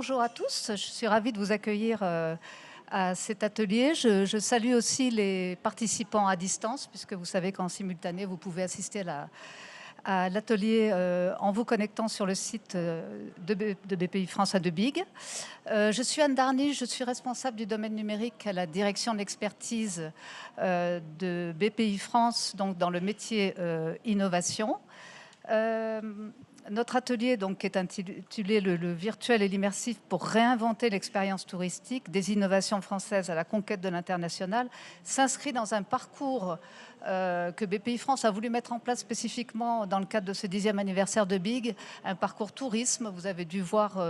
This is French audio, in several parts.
bonjour à tous. Je suis ravie de vous accueillir à cet atelier. Je salue aussi les participants à distance, puisque vous savez qu'en simultané, vous pouvez assister à l'atelier en vous connectant sur le site de BPI France à De Big. Je suis Anne Darny, je suis responsable du domaine numérique à la direction de l'expertise de BPI France, donc dans le métier innovation. Notre atelier donc, est intitulé le virtuel et l'immersif pour réinventer l'expérience touristique, des innovations françaises à la conquête de l'international, s'inscrit dans un parcours que BPI France a voulu mettre en place spécifiquement dans le cadre de ce 10e anniversaire de Big, un parcours tourisme. Vous avez dû voir,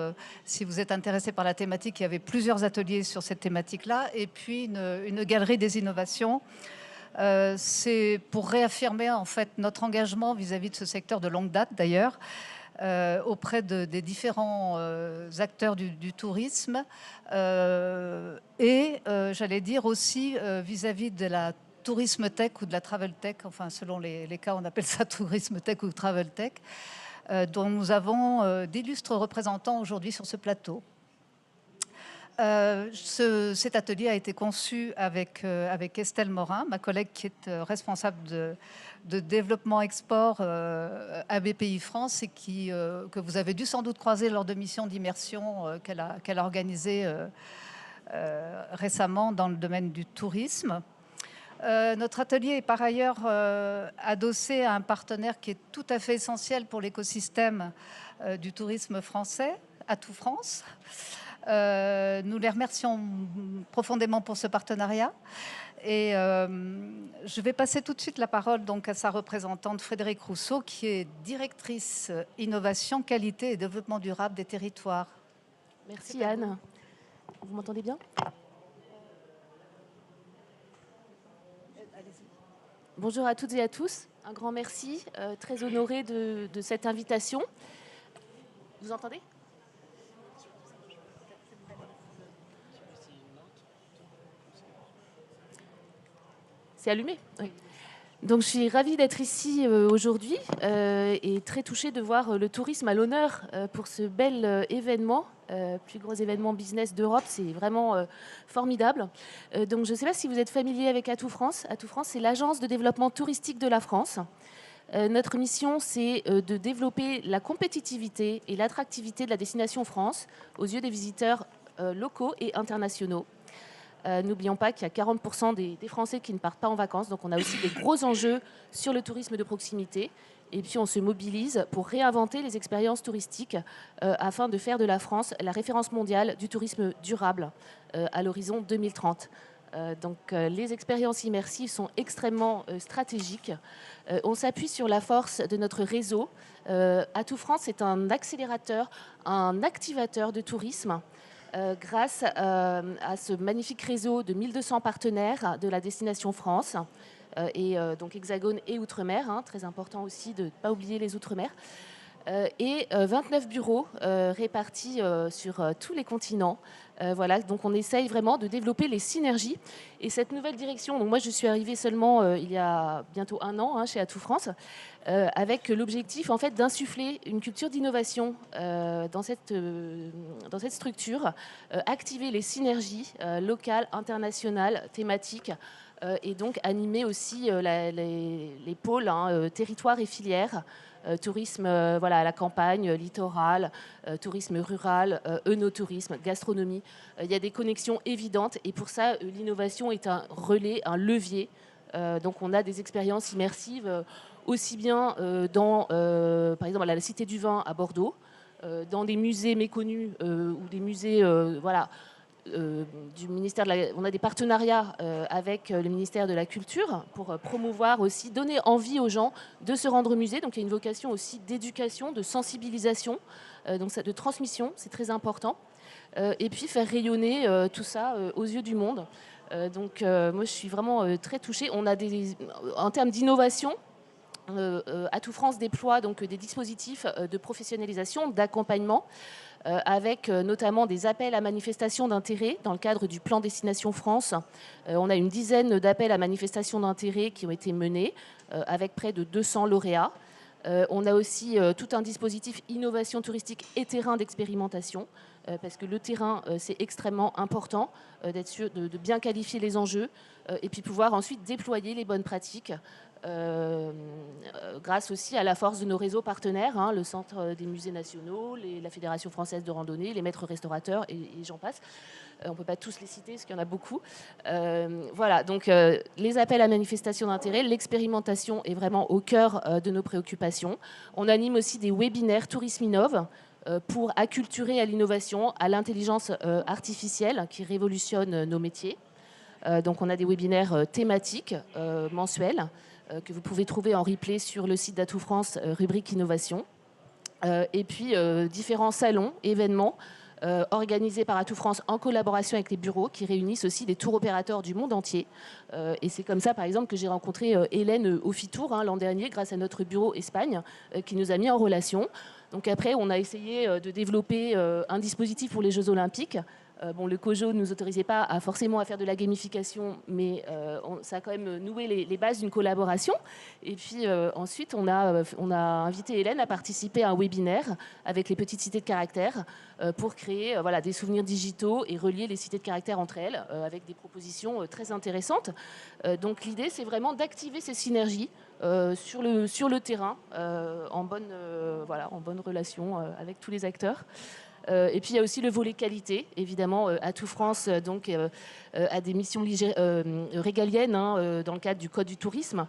si vous êtes intéressé par la thématique, il y avait plusieurs ateliers sur cette thématique-là, et puis une galerie des innovations. C'est pour réaffirmer en fait notre engagement vis-à-vis de ce secteur de longue date d'ailleurs, auprès des différents acteurs du tourisme et j'allais dire aussi vis-à-vis de la tourisme tech ou de la travel tech, enfin selon les cas on appelle ça tourisme tech ou travel tech, dont nous avons d'illustres représentants aujourd'hui sur ce plateau. Cet atelier a été conçu avec Estelle Morin, ma collègue qui est responsable de développement export à BPI France et que vous avez dû sans doute croiser lors de missions d'immersion qu'elle a organisées récemment dans le domaine du tourisme. Notre atelier est par ailleurs adossé à un partenaire qui est tout à fait essentiel pour l'écosystème du tourisme français, Atout France. Nous les remercions profondément pour ce partenariat. Et je vais passer tout de suite la parole donc, à sa représentante Frédérique Rousseau, qui est directrice innovation, qualité et développement durable des territoires. Merci Anne. Vous m'entendez bien ? Bonjour à toutes et à tous. Un grand merci. Très honorée de cette invitation. Vous entendez ? C'est allumé ? Oui. Donc je suis ravie d'être ici aujourd'hui et très touchée de voir le tourisme à l'honneur pour ce bel événement, plus gros événement business d'Europe, c'est vraiment formidable. Donc je ne sais pas si vous êtes familier avec Atout France. Atout France, c'est l'agence de développement touristique de la France. Notre mission, c'est de développer la compétitivité et l'attractivité de la destination France aux yeux des visiteurs locaux et internationaux. N'oublions pas qu'il y a 40% des Français qui ne partent pas en vacances, donc on a aussi des gros enjeux sur le tourisme de proximité. Et puis on se mobilise pour réinventer les expériences touristiques afin de faire de la France la référence mondiale du tourisme durable à l'horizon 2030. Donc les expériences immersives sont extrêmement stratégiques. On s'appuie sur la force de notre réseau. Atout France est un accélérateur, un activateur de tourisme. Grâce à ce magnifique réseau de 1200 partenaires de la destination France, et donc Hexagone et Outre-mer, hein, très important aussi de ne pas oublier les Outre-mer, et 29 bureaux répartis sur tous les continents. Voilà, donc on essaye vraiment de développer les synergies. Et cette nouvelle direction, donc moi je suis arrivée seulement il y a bientôt 1 an hein, chez Atout France, avec l'objectif en fait d'insuffler une culture d'innovation dans cette structure, activer les synergies locales, internationales, thématiques, et donc animer aussi les pôles, hein, territoires et filières. Tourisme voilà, à la campagne, littoral, tourisme rural, œnotourisme, gastronomie. Il y a des connexions évidentes et pour ça, l'innovation est un relais, un levier. Donc on a des expériences immersives aussi bien dans, par exemple, à la Cité du Vin à Bordeaux, dans des musées méconnus ou des musées voilà, du ministère on a des partenariats avec le ministère de la Culture pour promouvoir aussi, donner envie aux gens de se rendre au musée. Donc il y a une vocation aussi d'éducation, de sensibilisation, donc de transmission, c'est très important. Et puis faire rayonner tout ça aux yeux du monde. Donc moi je suis vraiment très touchée. On a en termes d'innovation, Atout France déploie donc des dispositifs de professionnalisation, d'accompagnement, avec notamment des appels à manifestation d'intérêt dans le cadre du plan Destination France. On a une dizaine d'appels à manifestation d'intérêt qui ont été menés avec près de 200 lauréats. On a aussi tout un dispositif innovation touristique et terrain d'expérimentation, parce que le terrain, c'est extrêmement important d'être sûr de bien qualifier les enjeux et puis pouvoir ensuite déployer les bonnes pratiques grâce aussi à la force de nos réseaux partenaires, hein, le Centre des musées nationaux, la Fédération française de randonnée, les maîtres restaurateurs et j'en passe. On ne peut pas tous les citer parce qu'il y en a beaucoup. Voilà, donc les appels à manifestation d'intérêt, l'expérimentation est vraiment au cœur de nos préoccupations. On anime aussi des webinaires Tourisme Innove pour acculturer à l'innovation, à l'intelligence artificielle qui révolutionne nos métiers. Donc on a des webinaires thématiques mensuels que vous pouvez trouver en replay sur le site d'Atout France, rubrique innovation. Et puis différents salons, événements organisés par Atout France en collaboration avec les bureaux qui réunissent aussi des tours opérateurs du monde entier. Et c'est comme ça, par exemple, que j'ai rencontré Hélène au FITOUR l'an dernier grâce à notre bureau Espagne qui nous a mis en relation. Donc après, on a essayé de développer un dispositif pour les Jeux Olympiques. Bon, le COJO ne nous autorisait pas forcément à faire de la gamification, mais ça a quand même noué les bases d'une collaboration. Et puis ensuite, on a invité Hélène à participer à un webinaire avec les petites cités de caractère pour créer voilà, des souvenirs digitaux et relier les cités de caractère entre elles avec des propositions très intéressantes. Donc l'idée, c'est vraiment d'activer ces synergies sur le terrain en bonne relation avec tous les acteurs. Et puis il y a aussi le volet qualité, évidemment, Atout France a des missions régaliennes hein, dans le cadre du Code du tourisme,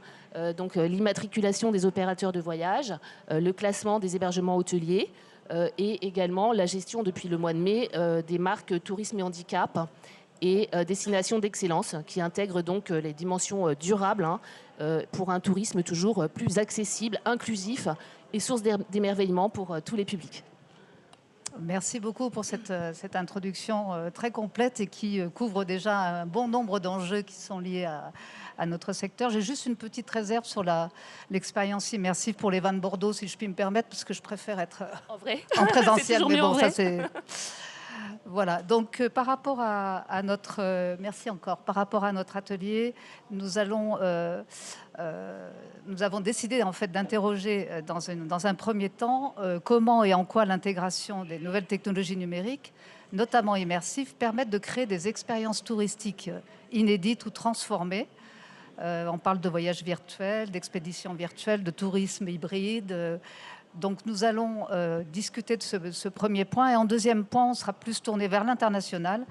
donc l'immatriculation des opérateurs de voyage, le classement des hébergements hôteliers et également la gestion depuis le mois de mai des marques tourisme et handicap et destination d'excellence qui intègrent donc les dimensions durables hein, pour un tourisme toujours plus accessible, inclusif et source d'émerveillement pour tous les publics. Merci beaucoup pour cette introduction très complète et qui couvre déjà un bon nombre d'enjeux qui sont liés à notre secteur. J'ai juste une petite réserve sur l'expérience immersive pour les vins de Bordeaux, si je puis me permettre, parce que je préfère être en présentiel. Mais bon, ça c'est... Voilà, donc par rapport à notre... merci encore. Par rapport à notre atelier, nous avons décidé en fait d'interroger dans un premier temps comment et en quoi l'intégration des nouvelles technologies numériques, notamment immersives, permettent de créer des expériences touristiques inédites ou transformées. On parle de voyages virtuels, d'expéditions virtuelles, de tourisme hybride. Donc nous allons discuter de ce premier point. Et en deuxième point, on sera plus tourné vers l'international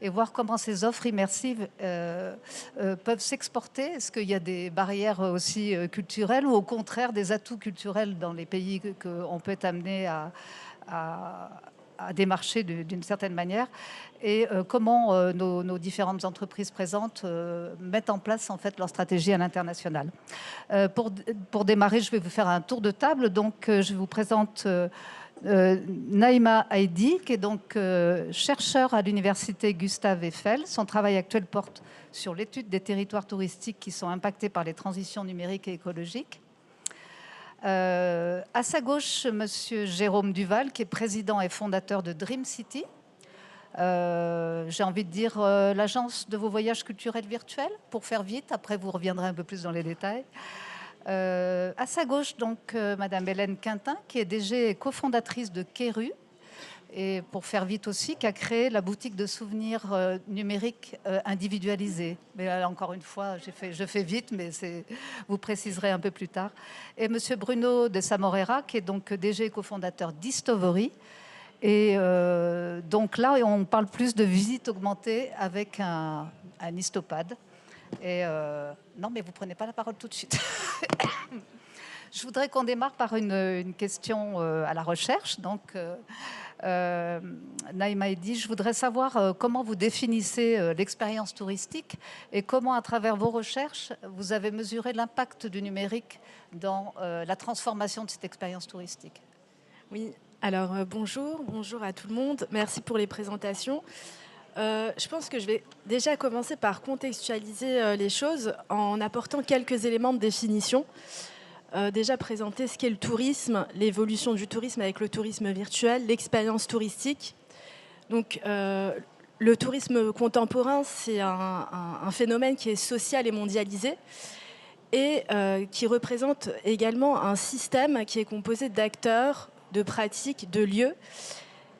et voir comment ces offres immersives peuvent s'exporter. Est-ce qu'il y a des barrières aussi culturelles ou au contraire des atouts culturels dans les pays qu'on peut être amené à démarcher d'une certaine manière, et comment nos différentes entreprises présentes mettent en place en fait leur stratégie à l'international. Pour démarrer, je vais vous faire un tour de table. Donc, je vous présente Naïma Haïdi, qui est donc chercheur à l'université Gustave Eiffel. Son travail actuel porte sur l'étude des territoires touristiques qui sont impactés par les transitions numériques et écologiques. À sa gauche, monsieur Jérôme Duval, qui est président et fondateur de Dream City. J'ai envie de dire l'agence de vos voyages culturels virtuels, pour faire vite. Après, vous reviendrez un peu plus dans les détails. À sa gauche, donc, madame Hélène Quintin, qui est DG et cofondatrice de Keru, et pour faire vite aussi, qui a créé la boutique de souvenirs numériques individualisée. Mais là, encore une fois, je fais vite, mais vous préciserez un peu plus tard. Et monsieur Bruno de Samorera, qui est donc DG et cofondateur d'Histovory. Et donc là, on parle plus de visite augmentée avec un histopad. Et non, mais vous prenez pas la parole tout de suite. Je voudrais qu'on démarre par une question à la recherche. Donc, Naïma Haïdi, je voudrais savoir comment vous définissez l'expérience touristique et comment, à travers vos recherches, vous avez mesuré l'impact du numérique dans la transformation de cette expérience touristique. Oui, alors bonjour à tout le monde. Merci pour les présentations. Je pense que je vais déjà commencer par contextualiser les choses en apportant quelques éléments de définition. Déjà présenter ce qu'est le tourisme, l'évolution du tourisme avec le tourisme virtuel, l'expérience touristique. Donc, le tourisme contemporain, c'est un phénomène qui est social et mondialisé. et qui représente également un système qui est composé d'acteurs, de pratiques, de lieux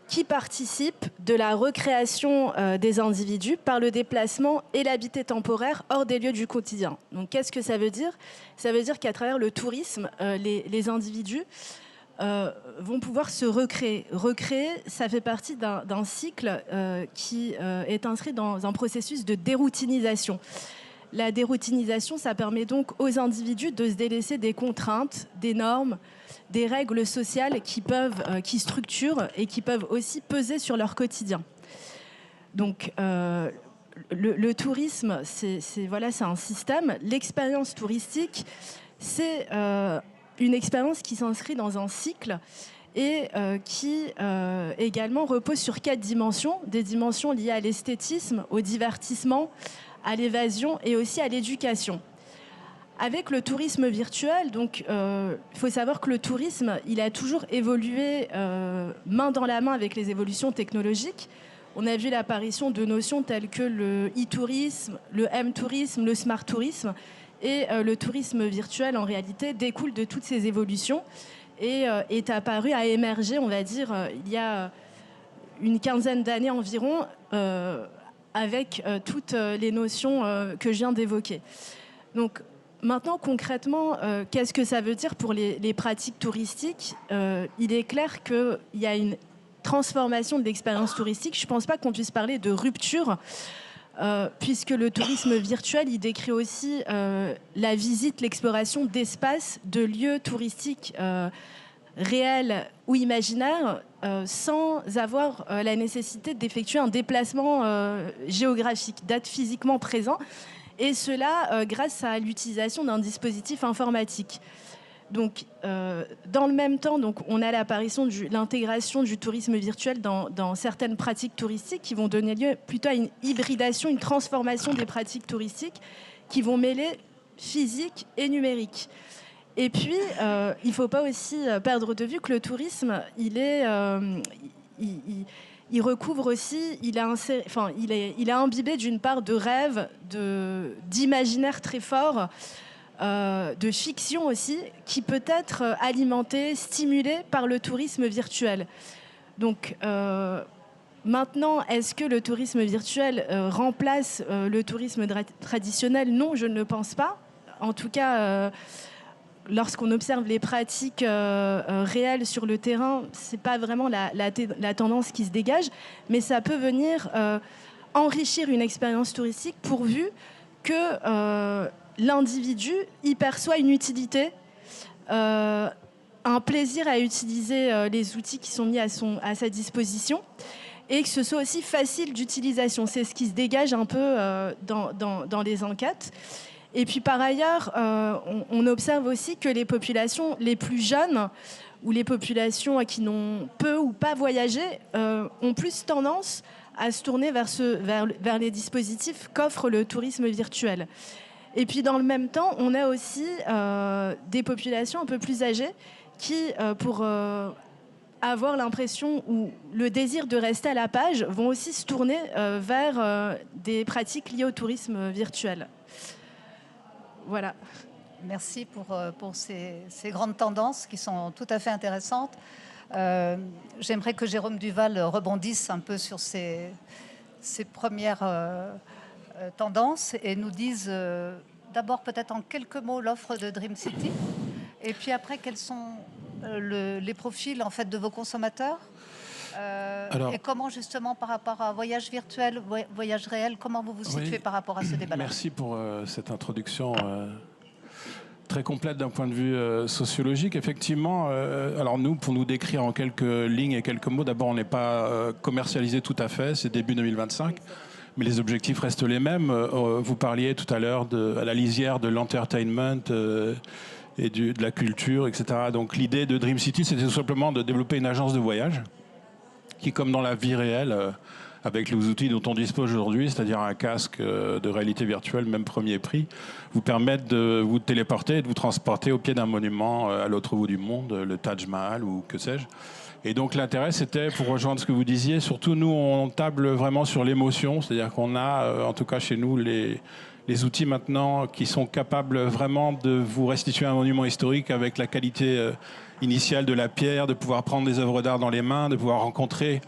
qui participent de la recréation des individus par le déplacement et l'habité temporaire hors des lieux du quotidien. Donc qu'est-ce que ça veut dire? Ça veut dire qu'à travers le tourisme, les individus vont pouvoir se recréer. Recréer, ça fait partie d'un cycle qui est inscrit dans un processus de déroutinisation. La déroutinisation, ça permet donc aux individus de se délaisser des contraintes, des normes, des règles sociales qui structurent et qui peuvent aussi peser sur leur quotidien. Donc, le tourisme, c'est un système. L'expérience touristique, c'est une expérience qui s'inscrit dans un cycle et qui également repose sur 4 dimensions, des dimensions liées à l'esthétisme, au divertissement, à l'évasion et aussi à l'éducation. Avec le tourisme virtuel, donc, il faut savoir que le tourisme, il a toujours évolué main dans la main avec les évolutions technologiques. On a vu l'apparition de notions telles que le e-tourisme, le m-tourisme, le smart tourisme. Et le tourisme virtuel, en réalité, découle de toutes ces évolutions et est apparu, a émergé, on va dire, il y a une quinzaine d'années environ, avec toutes les notions que je viens d'évoquer. Donc, maintenant, concrètement, qu'est-ce que ça veut dire pour les pratiques touristiques? Il est clair qu'il y a une transformation de l'expérience touristique. Je ne pense pas qu'on puisse parler de rupture, puisque le tourisme virtuel, il décrit aussi la visite, l'exploration d'espaces, de lieux touristiques réels ou imaginaires, sans avoir la nécessité d'effectuer un déplacement géographique, d'être physiquement présent, et cela grâce à l'utilisation d'un dispositif informatique. Donc, dans le même temps, donc, on a l'apparition de l'intégration du tourisme virtuel dans certaines pratiques touristiques qui vont donner lieu plutôt à une hybridation, une transformation des pratiques touristiques qui vont mêler physique et numérique. Et puis, il ne faut pas aussi perdre de vue que le tourisme, il recouvre aussi, il est imbibé d'une part de rêve, d'imaginaire très fort, de fiction aussi, qui peut être alimenté, stimulé par le tourisme virtuel. Donc, maintenant, est-ce que le tourisme virtuel remplace le tourisme traditionnel? Non, je ne le pense pas. En tout cas, lorsqu'on observe les pratiques réelles sur le terrain, ce n'est pas vraiment la tendance qui se dégage, mais ça peut venir enrichir une expérience touristique pourvu que l'individu y perçoit une utilité, un plaisir à utiliser les outils qui sont mis à sa disposition, et que ce soit aussi facile d'utilisation. C'est ce qui se dégage un peu dans les enquêtes. Et puis par ailleurs, on observe aussi que les populations les plus jeunes ou les populations qui n'ont peu ou pas voyagé ont plus tendance à se tourner vers les dispositifs qu'offre le tourisme virtuel. Et puis dans le même temps, on a aussi des populations un peu plus âgées qui, pour avoir l'impression ou le désir de rester à la page, vont aussi se tourner vers des pratiques liées au tourisme virtuel. Voilà. Merci pour ces grandes tendances qui sont tout à fait intéressantes. J'aimerais que Jérôme Duval rebondisse un peu sur ces premières tendances et nous dise d'abord peut-être en quelques mots l'offre de Dream City et puis après quels sont les profils en fait de vos consommateurs. Et comment justement par rapport à voyage virtuel, voyage réel, comment vous vous situez par rapport à ce débat-là? Merci pour cette introduction très complète d'un point de vue sociologique. Effectivement, alors nous, pour nous décrire en quelques lignes et quelques mots, d'abord on n'est pas commercialisé tout à fait, c'est début 2025, mais les objectifs restent les mêmes. Vous parliez tout à l'heure à la lisière de l'entertainment et de la culture, etc. Donc l'idée de Dream City, c'était tout simplement de développer une agence de voyage qui, comme dans la vie réelle, avec les outils dont on dispose aujourd'hui, c'est-à-dire un casque de réalité virtuelle, même premier prix, vous permettent de vous téléporter et de vous transporter au pied d'un monument à l'autre bout du monde, le Taj Mahal ou que sais-je. Et donc l'intérêt, c'était, pour rejoindre ce que vous disiez, surtout nous, on table vraiment sur l'émotion, c'est-à-dire qu'on a, en tout cas chez nous, les les outils maintenant qui sont capables vraiment de vous restituer un monument historique avec la qualité initiale de la pierre, de pouvoir prendre des œuvres d'art dans les mains, de pouvoir rencontrer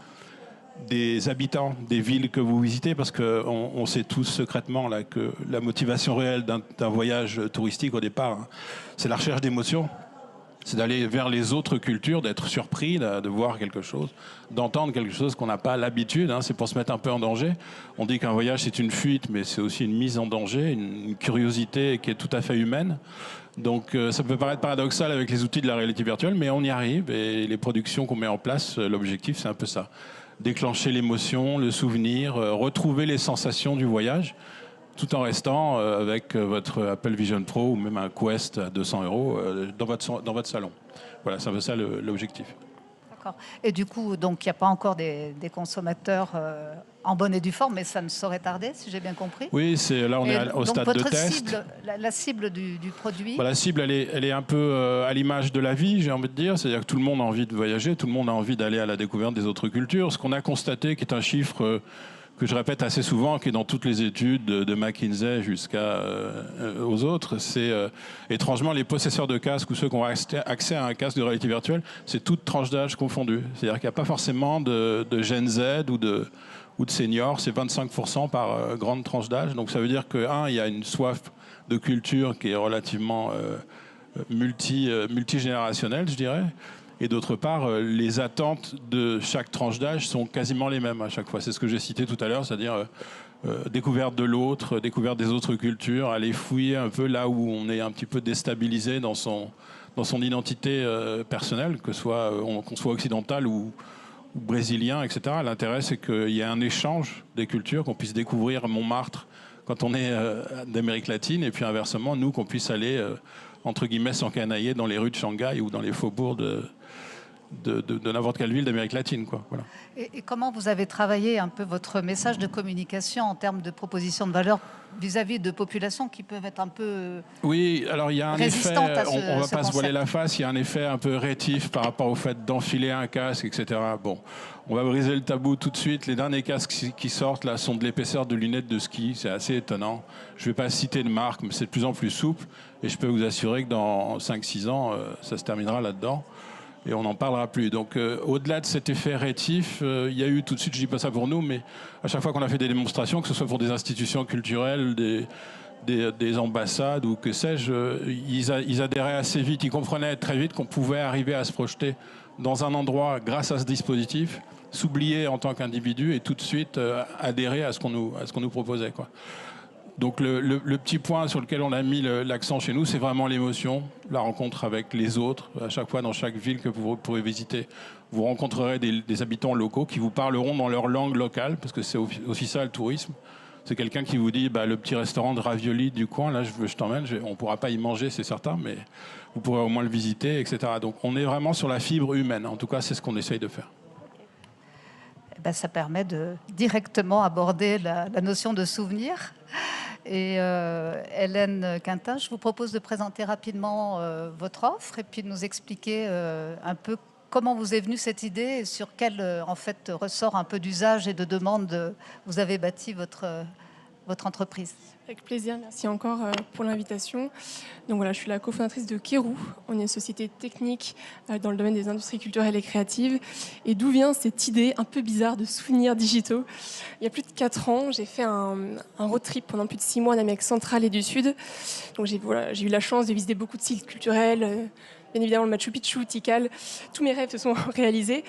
des habitants des villes que vous visitez, parce qu'on sait tous secrètement là, que la motivation réelle d'un voyage touristique au départ, hein, c'est la recherche d'émotions. C'est d'aller vers les autres cultures, d'être surpris, de voir quelque chose, d'entendre quelque chose qu'on n'a pas l'habitude. Hein, c'est pour se mettre un peu en danger. On dit qu'un voyage, c'est une fuite, mais c'est aussi une mise en danger, une curiosité qui est tout à fait humaine. Donc ça peut paraître paradoxal avec les outils de la réalité virtuelle, mais on y arrive. Et les productions qu'on met en place, l'objectif, c'est un peu ça. Déclencher l'émotion, le souvenir, retrouver les sensations du voyage, tout en restant avec votre Apple Vision Pro ou même un Quest à 200 € dans votre salon. Voilà, c'est un peu ça l'objectif. D'accord. Et du coup, donc il n'y a pas encore des consommateurs en bonne et due forme, mais ça ne saurait tarder, si j'ai bien compris. Oui, là on est au stade de test. Cible, la cible du produit. La cible, elle est un peu à l'image de la vie, j'ai envie de dire. C'est-à-dire que tout le monde a envie de voyager, tout le monde a envie d'aller à la découverte des autres cultures. Ce qu'on a constaté, qui est un chiffre que je répète assez souvent, qui est dans toutes les études de McKinsey jusqu'à aux autres, c'est étrangement les possesseurs de casques ou ceux qui ont accès à un casque de réalité virtuelle, c'est toute tranche d'âge confondue. C'est-à-dire qu'il n'y a pas forcément de Gen Z ou de seniors, c'est 25% par grande tranche d'âge. Donc ça veut dire que, il y a une soif de culture qui est relativement multigénérationnelle, je dirais. Et d'autre part, les attentes de chaque tranche d'âge sont quasiment les mêmes à chaque fois. C'est ce que j'ai cité tout à l'heure, c'est-à-dire découverte de l'autre, découverte des autres cultures, aller fouiller un peu là où on est un petit peu déstabilisé dans son identité personnelle, qu'on soit occidental ou brésilien, etc. L'intérêt, c'est qu'il y ait un échange des cultures, qu'on puisse découvrir Montmartre quand on est d'Amérique latine, et puis inversement, nous, qu'on puisse aller, entre guillemets, s'encanailler dans les rues de Shanghai ou dans les faubourgs de n'importe quelle ville d'Amérique latine, quoi. Voilà. Et comment vous avez travaillé un peu votre message de communication en termes de proposition de valeur vis-à-vis de populations qui peuvent être un peu oui, alors il y a un effet, on ne va pas se voiler la face, il y a un effet un peu rétif par rapport au fait d'enfiler un casque, etc. Bon, on va briser le tabou tout de suite. Les derniers casques qui sortent là sont de l'épaisseur de lunettes de ski, c'est assez étonnant. Je ne vais pas citer de marque, mais c'est de plus en plus souple. Et je peux vous assurer que dans 5-6 ans, ça se terminera là-dedans. Et on n'en parlera plus. Donc, au-delà de cet effet rétif, il y a eu tout de suite, je ne dis pas ça pour nous, mais à chaque fois qu'on a fait des démonstrations, que ce soit pour des institutions culturelles, des ambassades ou que sais-je, ils adhéraient assez vite. Ils comprenaient très vite qu'on pouvait arriver à se projeter dans un endroit grâce à ce dispositif, s'oublier en tant qu'individu et tout de suite adhérer à ce qu'on nous proposait, quoi. Donc le petit point sur lequel on a mis l'accent chez nous, c'est vraiment l'émotion, la rencontre avec les autres. À chaque fois, dans chaque ville que vous pourrez visiter, vous rencontrerez des habitants locaux qui vous parleront dans leur langue locale, parce que c'est aussi ça le tourisme. C'est quelqu'un qui vous dit le petit restaurant de ravioli du coin, là je t'emmène, on ne pourra pas y manger, c'est certain, mais vous pourrez au moins le visiter, etc. Donc on est vraiment sur la fibre humaine. En tout cas, c'est ce qu'on essaye de faire. Ça permet de directement aborder la notion de souvenir. Et Hélène Quintin, je vous propose de présenter rapidement votre offre et puis de nous expliquer un peu comment vous est venue cette idée et sur quel ressort un peu d'usage et de demande vous avez bâti votre entreprise. Avec plaisir, merci encore pour l'invitation. Donc voilà, je suis la cofondatrice de Kérou. On est une société technique dans le domaine des industries culturelles et créatives. Et d'où vient cette idée un peu bizarre de souvenirs digitaux ? Il y a plus de 4 ans, j'ai fait un road trip pendant plus de 6 mois en Amérique centrale et du Sud. Donc j'ai eu la chance de visiter beaucoup de sites culturels, bien évidemment le Machu Picchu, Tikal. Tous mes rêves se sont réalisés.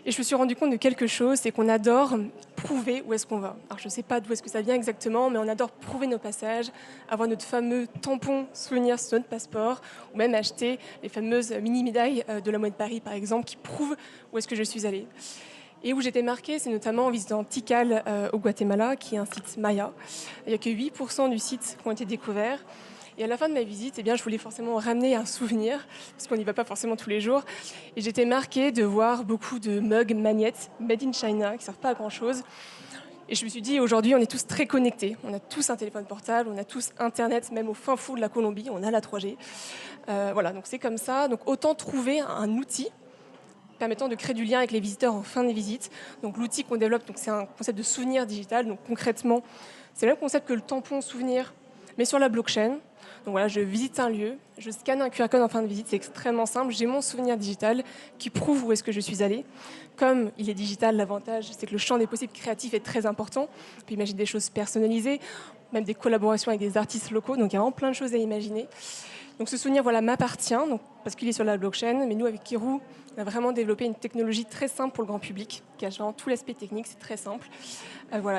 Et je me suis rendu compte de quelque chose, c'est qu'on adore prouver où est-ce qu'on va. Alors je ne sais pas d'où est-ce que ça vient exactement, mais on adore prouver nos passages, avoir notre fameux tampon souvenir sur notre passeport, ou même acheter les fameuses mini-médailles de la Monnaie de Paris, par exemple, qui prouvent où est-ce que je suis allée. Et où j'étais marquée, c'est notamment en visitant Tikal au Guatemala, qui est un site maya. Il n'y a que 8% du site qui ont été découverts. Et à la fin de ma visite, je voulais forcément ramener un souvenir, parce qu'on n'y va pas forcément tous les jours. Et j'étais marquée de voir beaucoup de mugs, magnettes, made in China, qui ne servent pas à grand-chose. Et je me suis dit, aujourd'hui, on est tous très connectés. On a tous un téléphone portable, on a tous Internet, même au fin fond de la Colombie, on a la 3G. Voilà, donc c'est comme ça. Donc autant trouver un outil permettant de créer du lien avec les visiteurs en fin de visite. Donc l'outil qu'on développe, c'est un concept de souvenir digital. Donc concrètement, c'est le même concept que le tampon souvenir mais sur la blockchain. Donc voilà, je visite un lieu, je scanne un QR code en fin de visite, c'est extrêmement simple. J'ai mon souvenir digital qui prouve où est-ce que je suis allée. Comme il est digital, l'avantage, c'est que le champ des possibles créatifs est très important. On peut imaginer des choses personnalisées, même des collaborations avec des artistes locaux. Donc il y a vraiment plein de choses à imaginer. Donc ce souvenir m'appartient, parce qu'il est sur la blockchain. Mais nous, avec Kirou, on a vraiment développé une technologie très simple pour le grand public, qui cache vraiment tout l'aspect technique, c'est très simple.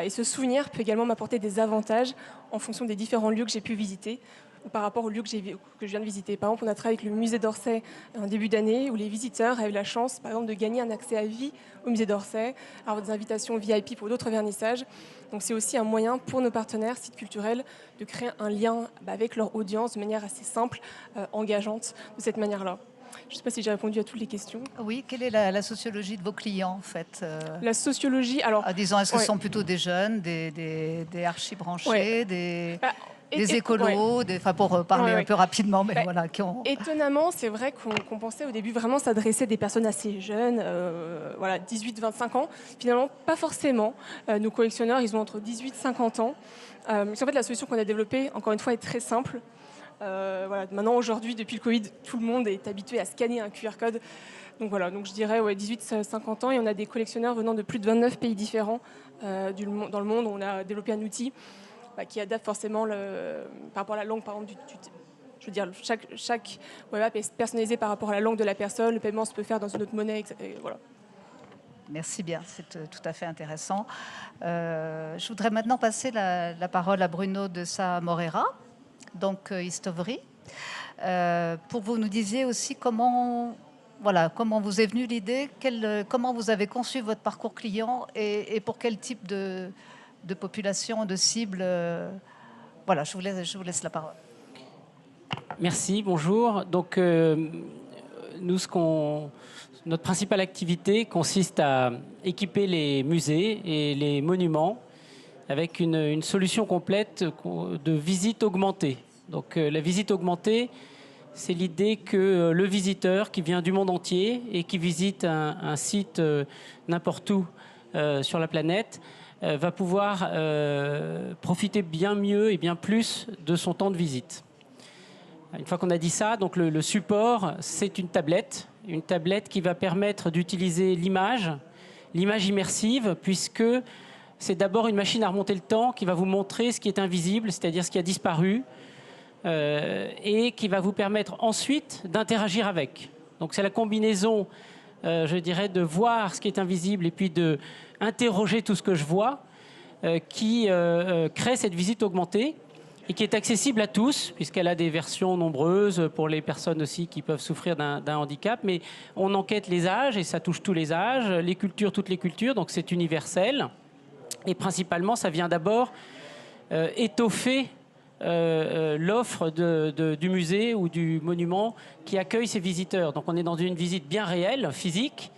Et ce souvenir peut également m'apporter des avantages en fonction des différents lieux que j'ai pu visiter, ou par rapport au lieu que je viens de visiter. Par exemple, on a travaillé avec le musée d'Orsay en début d'année, où les visiteurs avaient la chance, par exemple, de gagner un accès à vie au musée d'Orsay, avoir des invitations VIP pour d'autres vernissages. Donc c'est aussi un moyen pour nos partenaires sites culturels de créer un lien avec leur audience de manière assez simple, engageante, de cette manière-là. Je ne sais pas si j'ai répondu à toutes les questions. Oui, quelle est la sociologie de vos clients, en fait La sociologie, alors... disons, est-ce que ce sont plutôt des jeunes, des archi-branchés, des écolos, pour parler un peu rapidement, mais voilà. Étonnamment, c'est vrai qu'on pensait au début vraiment s'adresser à des personnes assez jeunes, 18-25 ans. Finalement, pas forcément. Nos collectionneurs, ils ont entre 18 et 50 ans. En fait, la solution qu'on a développée, encore une fois, est très simple. Maintenant, aujourd'hui, depuis le Covid, tout le monde est habitué à scanner un QR code. Donc voilà, donc je dirais 18-50 ans, et on a des collectionneurs venant de plus de 29 pays différents dans le monde. On a développé un outil qui adapte forcément par rapport à la langue, par exemple, je veux dire, chaque web app est personnalisé par rapport à la langue de la personne. Le paiement se peut faire dans une autre monnaie, et voilà. Merci bien, c'est tout à fait intéressant. Je voudrais maintenant passer la parole à Bruno de Sa Morera, donc Histovry. Pour vous nous disiez aussi comment vous est venue l'idée, comment vous avez conçu votre parcours client et pour quel type de population, de cible. Voilà, je vous laisse la parole. Merci, bonjour. Donc, notre principale activité consiste à équiper les musées et les monuments avec une solution complète de visite augmentée. Donc, la visite augmentée, c'est l'idée que le visiteur qui vient du monde entier et qui visite un site n'importe où sur la planète va pouvoir profiter bien mieux et bien plus de son temps de visite. Une fois qu'on a dit ça, donc le support, c'est une tablette qui va permettre d'utiliser l'image immersive, puisque c'est d'abord une machine à remonter le temps qui va vous montrer ce qui est invisible, c'est-à-dire ce qui a disparu, et qui va vous permettre ensuite d'interagir avec. Donc c'est la combinaison, je dirais, de voir ce qui est invisible et puis de interroger tout ce que je vois, qui crée cette visite augmentée et qui est accessible à tous, puisqu'elle a des versions nombreuses pour les personnes aussi qui peuvent souffrir d'un handicap. Mais on enquête les âges, et ça touche tous les âges, les cultures, toutes les cultures, donc c'est universel. Et principalement, ça vient d'abord étoffer l'offre du musée ou du monument qui accueille ces visiteurs. Donc on est dans une visite bien réelle, physique.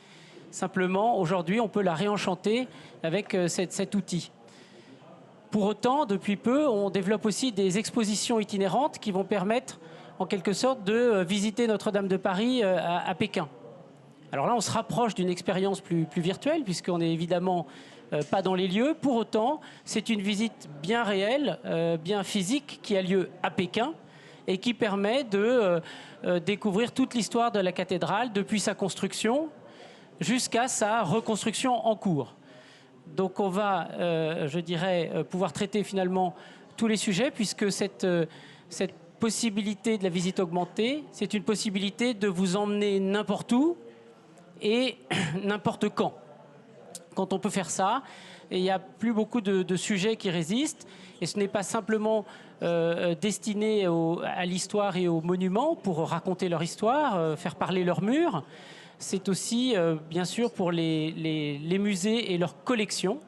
Simplement, aujourd'hui, on peut la réenchanter avec cet outil. Pour autant, depuis peu, on développe aussi des expositions itinérantes qui vont permettre, en quelque sorte, de visiter Notre-Dame de Paris à Pékin. Alors là, on se rapproche d'une expérience plus virtuelle, puisqu'on n'est évidemment pas dans les lieux. Pour autant, c'est une visite bien réelle, bien physique, qui a lieu à Pékin et qui permet de découvrir toute l'histoire de la cathédrale, depuis sa construction jusqu'à sa reconstruction en cours. Donc on va, je dirais, pouvoir traiter finalement tous les sujets, puisque cette possibilité de la visite augmentée, c'est une possibilité de vous emmener n'importe où et n'importe quand. Quand on peut faire ça, il n'y a plus beaucoup de sujets qui résistent, et ce n'est pas simplement destiné à l'histoire et aux monuments pour raconter leur histoire, faire parler leurs murs. C'est aussi, bien sûr, pour les musées et leurs collections.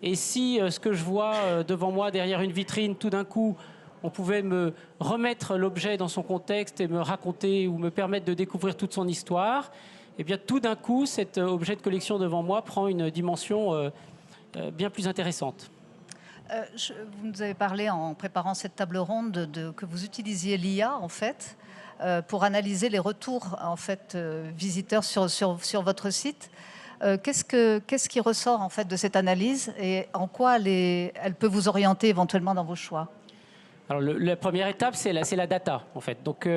Et si ce que je vois devant moi, derrière une vitrine, tout d'un coup, on pouvait me remettre l'objet dans son contexte et me raconter ou me permettre de découvrir toute son histoire, eh bien, tout d'un coup, cet objet de collection devant moi prend une dimension bien plus intéressante. Vous nous avez parlé, en préparant cette table ronde, que vous utilisiez l'IA, en fait, pour analyser les retours en fait, visiteurs sur votre site. Qu'est-ce qui ressort en fait, de cette analyse et en quoi elle peut vous orienter éventuellement dans vos choix? Alors, la première étape, c'est la data, en fait. Donc,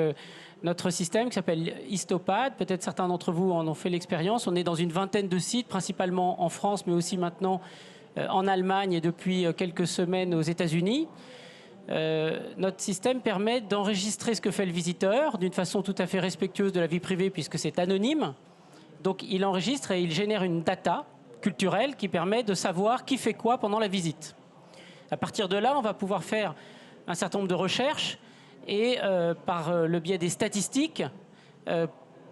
notre système qui s'appelle Histopad, peut-être certains d'entre vous en ont fait l'expérience. On est dans une vingtaine de sites, principalement en France, mais aussi maintenant en Allemagne et depuis quelques semaines aux États-Unis. Notre système permet d'enregistrer ce que fait le visiteur d'une façon tout à fait respectueuse de la vie privée puisque c'est anonyme. Donc il enregistre et il génère une data culturelle qui permet de savoir qui fait quoi pendant la visite. À partir de là, on va pouvoir faire un certain nombre de recherches et par le biais des statistiques,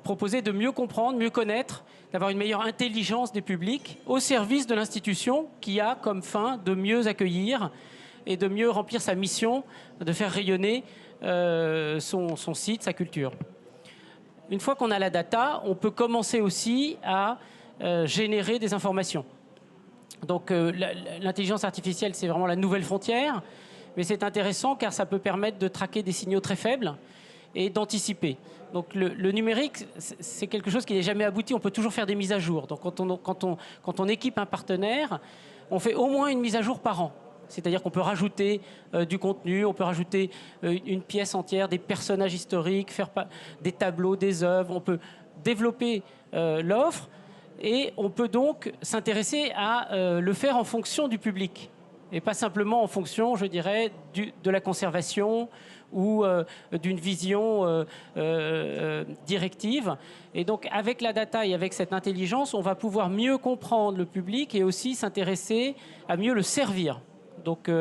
proposer de mieux comprendre, mieux connaître, d'avoir une meilleure intelligence des publics au service de l'institution qui a comme fin de mieux accueillir et de mieux remplir sa mission, de faire rayonner son site, sa culture. Une fois qu'on a la data, on peut commencer aussi à générer des informations. Donc l'intelligence artificielle, c'est vraiment la nouvelle frontière, mais c'est intéressant car ça peut permettre de traquer des signaux très faibles et d'anticiper. Donc le numérique, c'est quelque chose qui n'est jamais abouti, on peut toujours faire des mises à jour. Donc quand on équipe un partenaire, on fait au moins une mise à jour par an. C'est-à-dire qu'on peut rajouter du contenu, on peut rajouter une pièce entière, des personnages historiques, faire des tableaux, des œuvres, on peut développer l'offre et on peut donc s'intéresser à le faire en fonction du public et pas simplement en fonction, je dirais, de la conservation ou d'une vision directive. Et donc avec la data et avec cette intelligence, on va pouvoir mieux comprendre le public et aussi s'intéresser à mieux le servir. Donc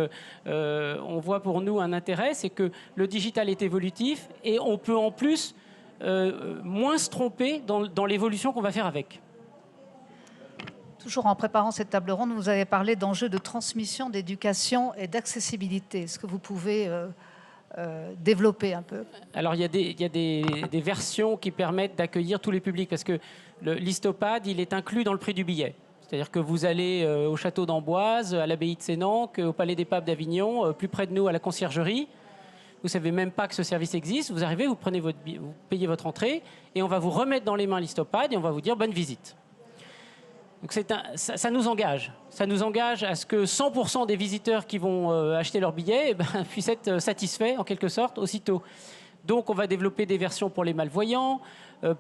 on voit pour nous un intérêt, c'est que le digital est évolutif et on peut en plus moins se tromper dans l'évolution qu'on va faire avec. Toujours en préparant cette table ronde, vous avez parlé d'enjeux de transmission, d'éducation et d'accessibilité. Est-ce que vous pouvez développer un peu? Alors il y a des versions qui permettent d'accueillir tous les publics parce que l'Histopad, il est inclus dans le prix du billet. C'est-à-dire que vous allez au château d'Amboise, à l'abbaye de Sénanque, au palais des papes d'Avignon, plus près de nous à la conciergerie. Vous ne savez même pas que ce service existe. Vous arrivez, vous payez votre entrée et on va vous remettre dans les mains l'Histopad et on va vous dire bonne visite. Donc ça nous engage. Ça nous engage à ce que 100% des visiteurs qui vont acheter leur billet puissent être satisfaits en quelque sorte aussitôt. Donc on va développer des versions pour les malvoyants,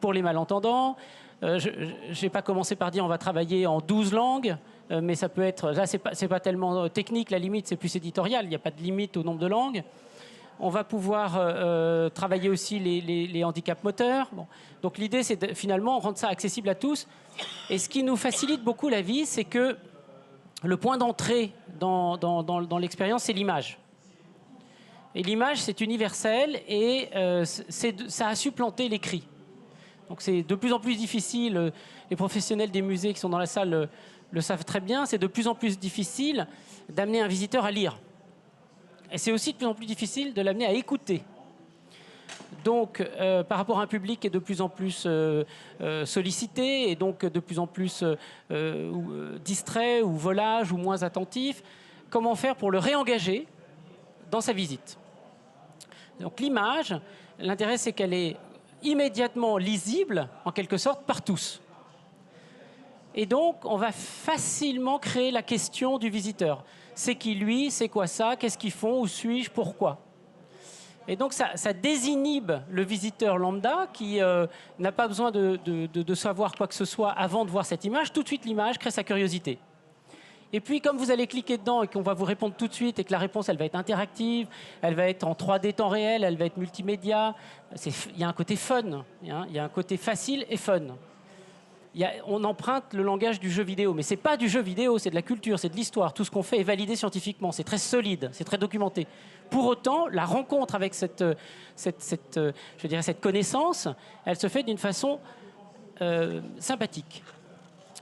pour les malentendants. Je n'ai pas commencé par dire on va travailler en 12 langues, mais ça peut être... Là, c'est pas tellement technique, la limite, c'est plus éditorial. Il n'y a pas de limite au nombre de langues. On va pouvoir travailler aussi les handicaps moteurs. Bon. Donc l'idée, c'est de finalement rendre ça accessible à tous. Et ce qui nous facilite beaucoup la vie, c'est que le point d'entrée dans l'expérience, c'est l'image. Et l'image, c'est universel et ça a supplanté l'écrit. Donc c'est de plus en plus difficile, les professionnels des musées qui sont dans la salle le savent très bien, c'est de plus en plus difficile d'amener un visiteur à lire. Et c'est aussi de plus en plus difficile de l'amener à écouter. Donc, par rapport à un public qui est de plus en plus sollicité et donc de plus en plus distrait ou volage ou moins attentif, comment faire pour le réengager dans sa visite? Donc l'image, l'intérêt c'est qu'elle est immédiatement lisible, en quelque sorte, par tous. Et donc, on va facilement créer la question du visiteur. C'est qui lui? C'est quoi ça? Qu'est-ce qu'ils font? Où suis-je? Pourquoi? Et donc, ça désinhibe le visiteur lambda qui n'a pas besoin de savoir quoi que ce soit avant de voir cette image. Tout de suite, l'image crée sa curiosité. Et puis, comme vous allez cliquer dedans et qu'on va vous répondre tout de suite et que la réponse, elle va être interactive, elle va être en 3D temps réel, elle va être multimédia, il y a un côté fun, il y a un côté facile et fun. On emprunte le langage du jeu vidéo, mais ce n'est pas du jeu vidéo, c'est de la culture, c'est de l'histoire. Tout ce qu'on fait est validé scientifiquement, c'est très solide, c'est très documenté. Pour autant, la rencontre avec cette connaissance, elle se fait d'une façon sympathique.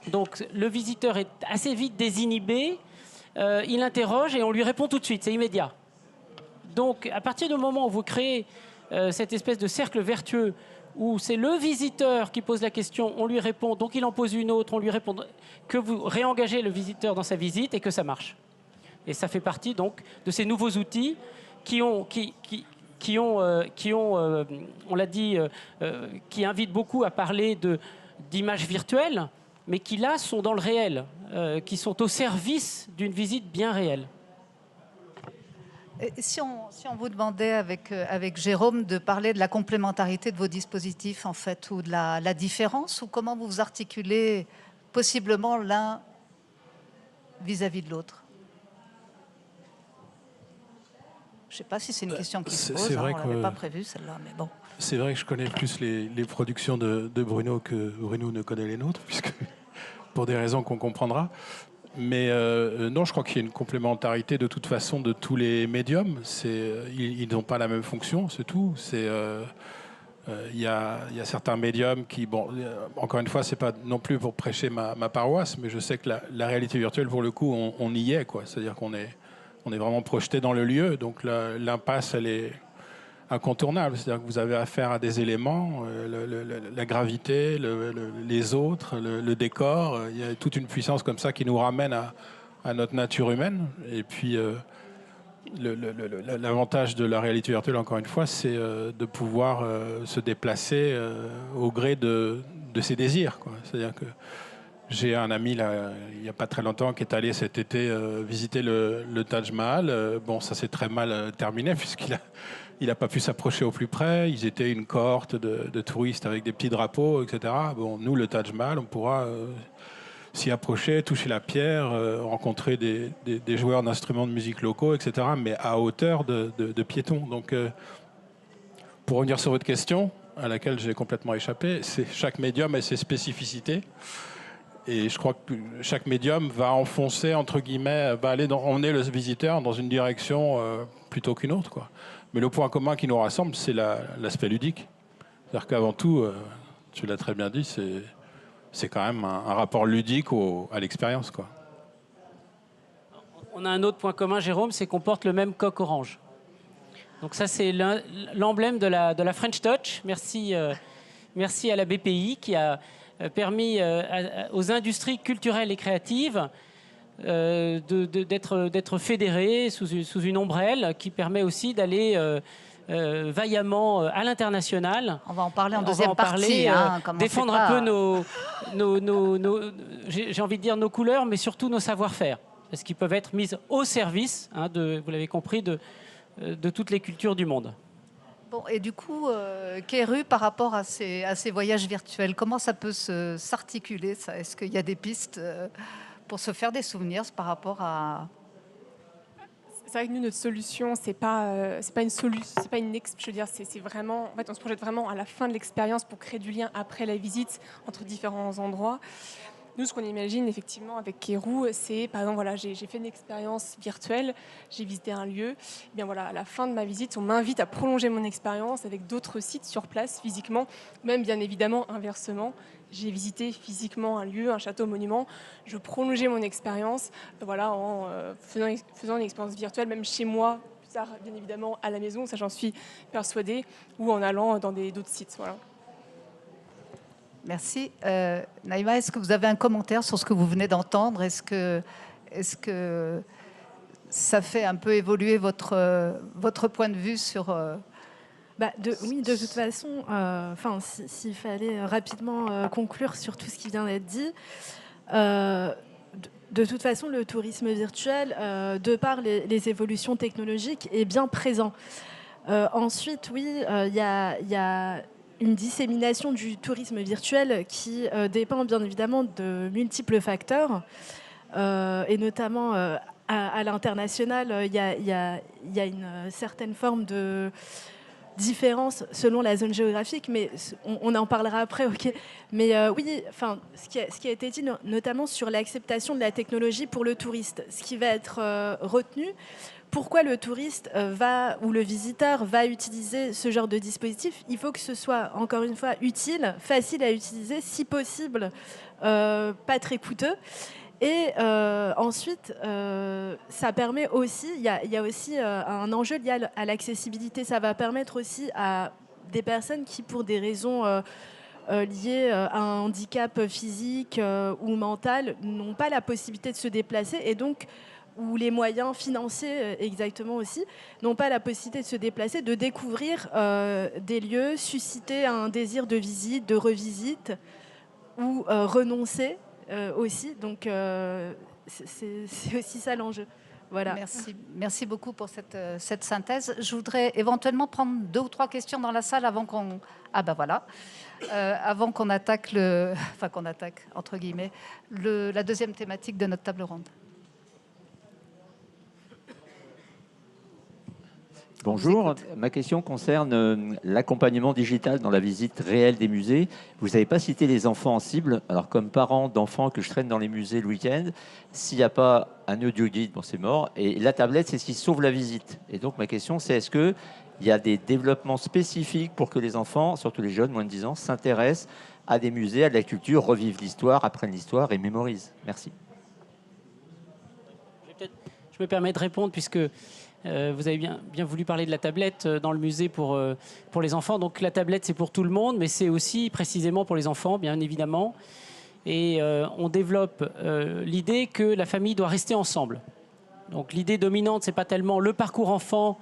Donc le visiteur est assez vite désinhibé, il interroge et on lui répond tout de suite, c'est immédiat. Donc à partir du moment où vous créez cette espèce de cercle vertueux où c'est le visiteur qui pose la question, on lui répond, donc il en pose une autre, on lui répond, que vous réengagez le visiteur dans sa visite et que ça marche. Et ça fait partie donc de ces nouveaux outils qui invitent beaucoup à parler d'images virtuelles, mais qui là sont dans le réel, qui sont au service d'une visite bien réelle. Et si on vous demandait avec Jérôme de parler de la complémentarité de vos dispositifs, en fait, ou de la différence, ou comment vous vous articulez possiblement l'un vis-à-vis de l'autre? Je ne sais pas si c'est une question qui se pose, c'est vrai on ne l'avait que- pas prévu celle-là, mais bon. C'est vrai que je connais plus les productions de Bruno que Bruno ne connaît les nôtres, puisque, pour des raisons qu'on comprendra. Mais non, je crois qu'il y a une complémentarité de toute façon de tous les médiums. Ils n'ont pas la même fonction, c'est tout. Il y a certains médiums qui, bon, encore une fois, c'est pas non plus pour prêcher ma paroisse, mais je sais que la réalité virtuelle, pour le coup, on y est, quoi. C'est-à-dire qu'on est vraiment projeté dans le lieu. Donc l'impasse, elle est incontournable. C'est-à-dire que vous avez affaire à des éléments, la gravité, les autres, le décor. Il y a toute une puissance comme ça qui nous ramène à notre nature humaine. Et puis, l'avantage de la réalité virtuelle, encore une fois, c'est de pouvoir se déplacer au gré de ses désirs, quoi. C'est-à-dire que j'ai un ami, là, il n'y a pas très longtemps, qui est allé cet été visiter le Taj Mahal. Bon, ça s'est très mal terminé, puisqu'il n'a pas pu s'approcher au plus près. Ils étaient une cohorte de touristes avec des petits drapeaux, etc. Bon, nous, le Taj Mahal, on pourra s'y approcher, toucher la pierre, rencontrer des joueurs d'instruments de musique locaux, etc., mais à hauteur de piétons. Donc, pour revenir sur votre question, à laquelle j'ai complètement échappé, c'est chaque médium a ses spécificités. Et je crois que chaque médium va enfoncer, entre guillemets, va emmener le visiteur dans une direction plutôt qu'une autre, quoi. Mais le point commun qui nous rassemble, c'est l'aspect ludique. C'est-à-dire qu'avant tout, tu l'as très bien dit, c'est quand même un rapport ludique à l'expérience, quoi. On a un autre point commun, Jérôme, c'est qu'on porte le même coq orange. Donc ça, c'est l'emblème de la French Touch. Merci à la BPI qui a permis aux industries culturelles et créatives d'être fédérées sous une ombrelle qui permet aussi d'aller vaillamment à l'international. On va en parler en On deuxième va en parler, partie. défendre un peu j'ai envie de dire nos couleurs, mais surtout nos savoir-faire, parce qu'ils peuvent être mis au service, vous l'avez compris, de toutes les cultures du monde. Bon, et du coup, Keru, par rapport à ces voyages virtuels, comment ça peut s'articuler, ça? Est-ce qu'il y a des pistes pour se faire des souvenirs par rapport à... C'est vrai que nous, notre solution, c'est pas une solution, c'est pas je veux dire, c'est vraiment, en fait, on se projette vraiment à la fin de l'expérience pour créer du lien après la visite entre différents endroits. Nous, ce qu'on imagine effectivement avec Keru, c'est par exemple, voilà, j'ai fait une expérience virtuelle, j'ai visité un lieu. Et bien voilà, à la fin de ma visite, on m'invite à prolonger mon expérience avec d'autres sites sur place physiquement, même bien évidemment inversement. J'ai visité physiquement un lieu, un château, monument. Je prolongeais mon expérience, voilà, en faisant une expérience virtuelle, même chez moi, plus tard, bien évidemment, à la maison, ça j'en suis persuadée, ou en allant dans d'autres sites. Voilà. Merci. Naïma, est-ce que vous avez un commentaire sur ce que vous venez d'entendre? Est-ce que ça fait un peu évoluer votre point de vue sur... Oui, de toute façon, s'il fallait rapidement conclure sur tout ce qui vient d'être dit, de toute façon, le tourisme virtuel, de par les évolutions technologiques, est bien présent. Ensuite, oui, il y a une dissémination du tourisme virtuel qui dépend bien évidemment de multiples facteurs, et notamment à l'international, il y a une certaine forme de différence selon la zone géographique, mais on en parlera après, ok. Mais oui, ce qui a été dit notamment sur l'acceptation de la technologie pour le touriste, ce qui va être retenu. Pourquoi le touriste ou le visiteur va utiliser ce genre de dispositif? Il faut que ce soit, encore une fois, utile, facile à utiliser, si possible, pas très coûteux. Et ensuite, ça permet aussi, il y a aussi un enjeu lié à l'accessibilité. Ça va permettre aussi à des personnes qui, pour des raisons liées à un handicap physique ou mental, n'ont pas la possibilité de se déplacer et donc ou les moyens financiers exactement aussi, n'ont pas la possibilité de se déplacer, de découvrir des lieux, susciter un désir de visite, de revisite, ou renoncer aussi. Donc c'est aussi ça l'enjeu. Voilà. Merci beaucoup pour cette synthèse. Je voudrais éventuellement prendre 2 ou 3 questions dans la salle avant qu'on... Ah ben voilà. Avant qu'on attaque enfin qu'on attaque, entre guillemets, la deuxième thématique de notre table ronde. Bonjour, ma question concerne l'accompagnement digital dans la visite réelle des musées. Vous n'avez pas cité les enfants en cible. Alors comme parent d'enfants que je traîne dans les musées le week-end, s'il n'y a pas un audio guide, bon c'est mort. Et la tablette, c'est ce qui sauve la visite. Et donc ma question, c'est est-ce qu'il y a des développements spécifiques pour que les enfants, surtout les jeunes, moins de 10 ans, s'intéressent à des musées, à de la culture, revivent l'histoire, apprennent l'histoire et mémorisent? Merci. Je me permets de répondre puisque... vous avez bien voulu parler de la tablette dans le musée pour les enfants. Donc la tablette, c'est pour tout le monde, mais c'est aussi précisément pour les enfants, bien évidemment. Et on développe l'idée que la famille doit rester ensemble. Donc l'idée dominante, c'est pas tellement le parcours enfant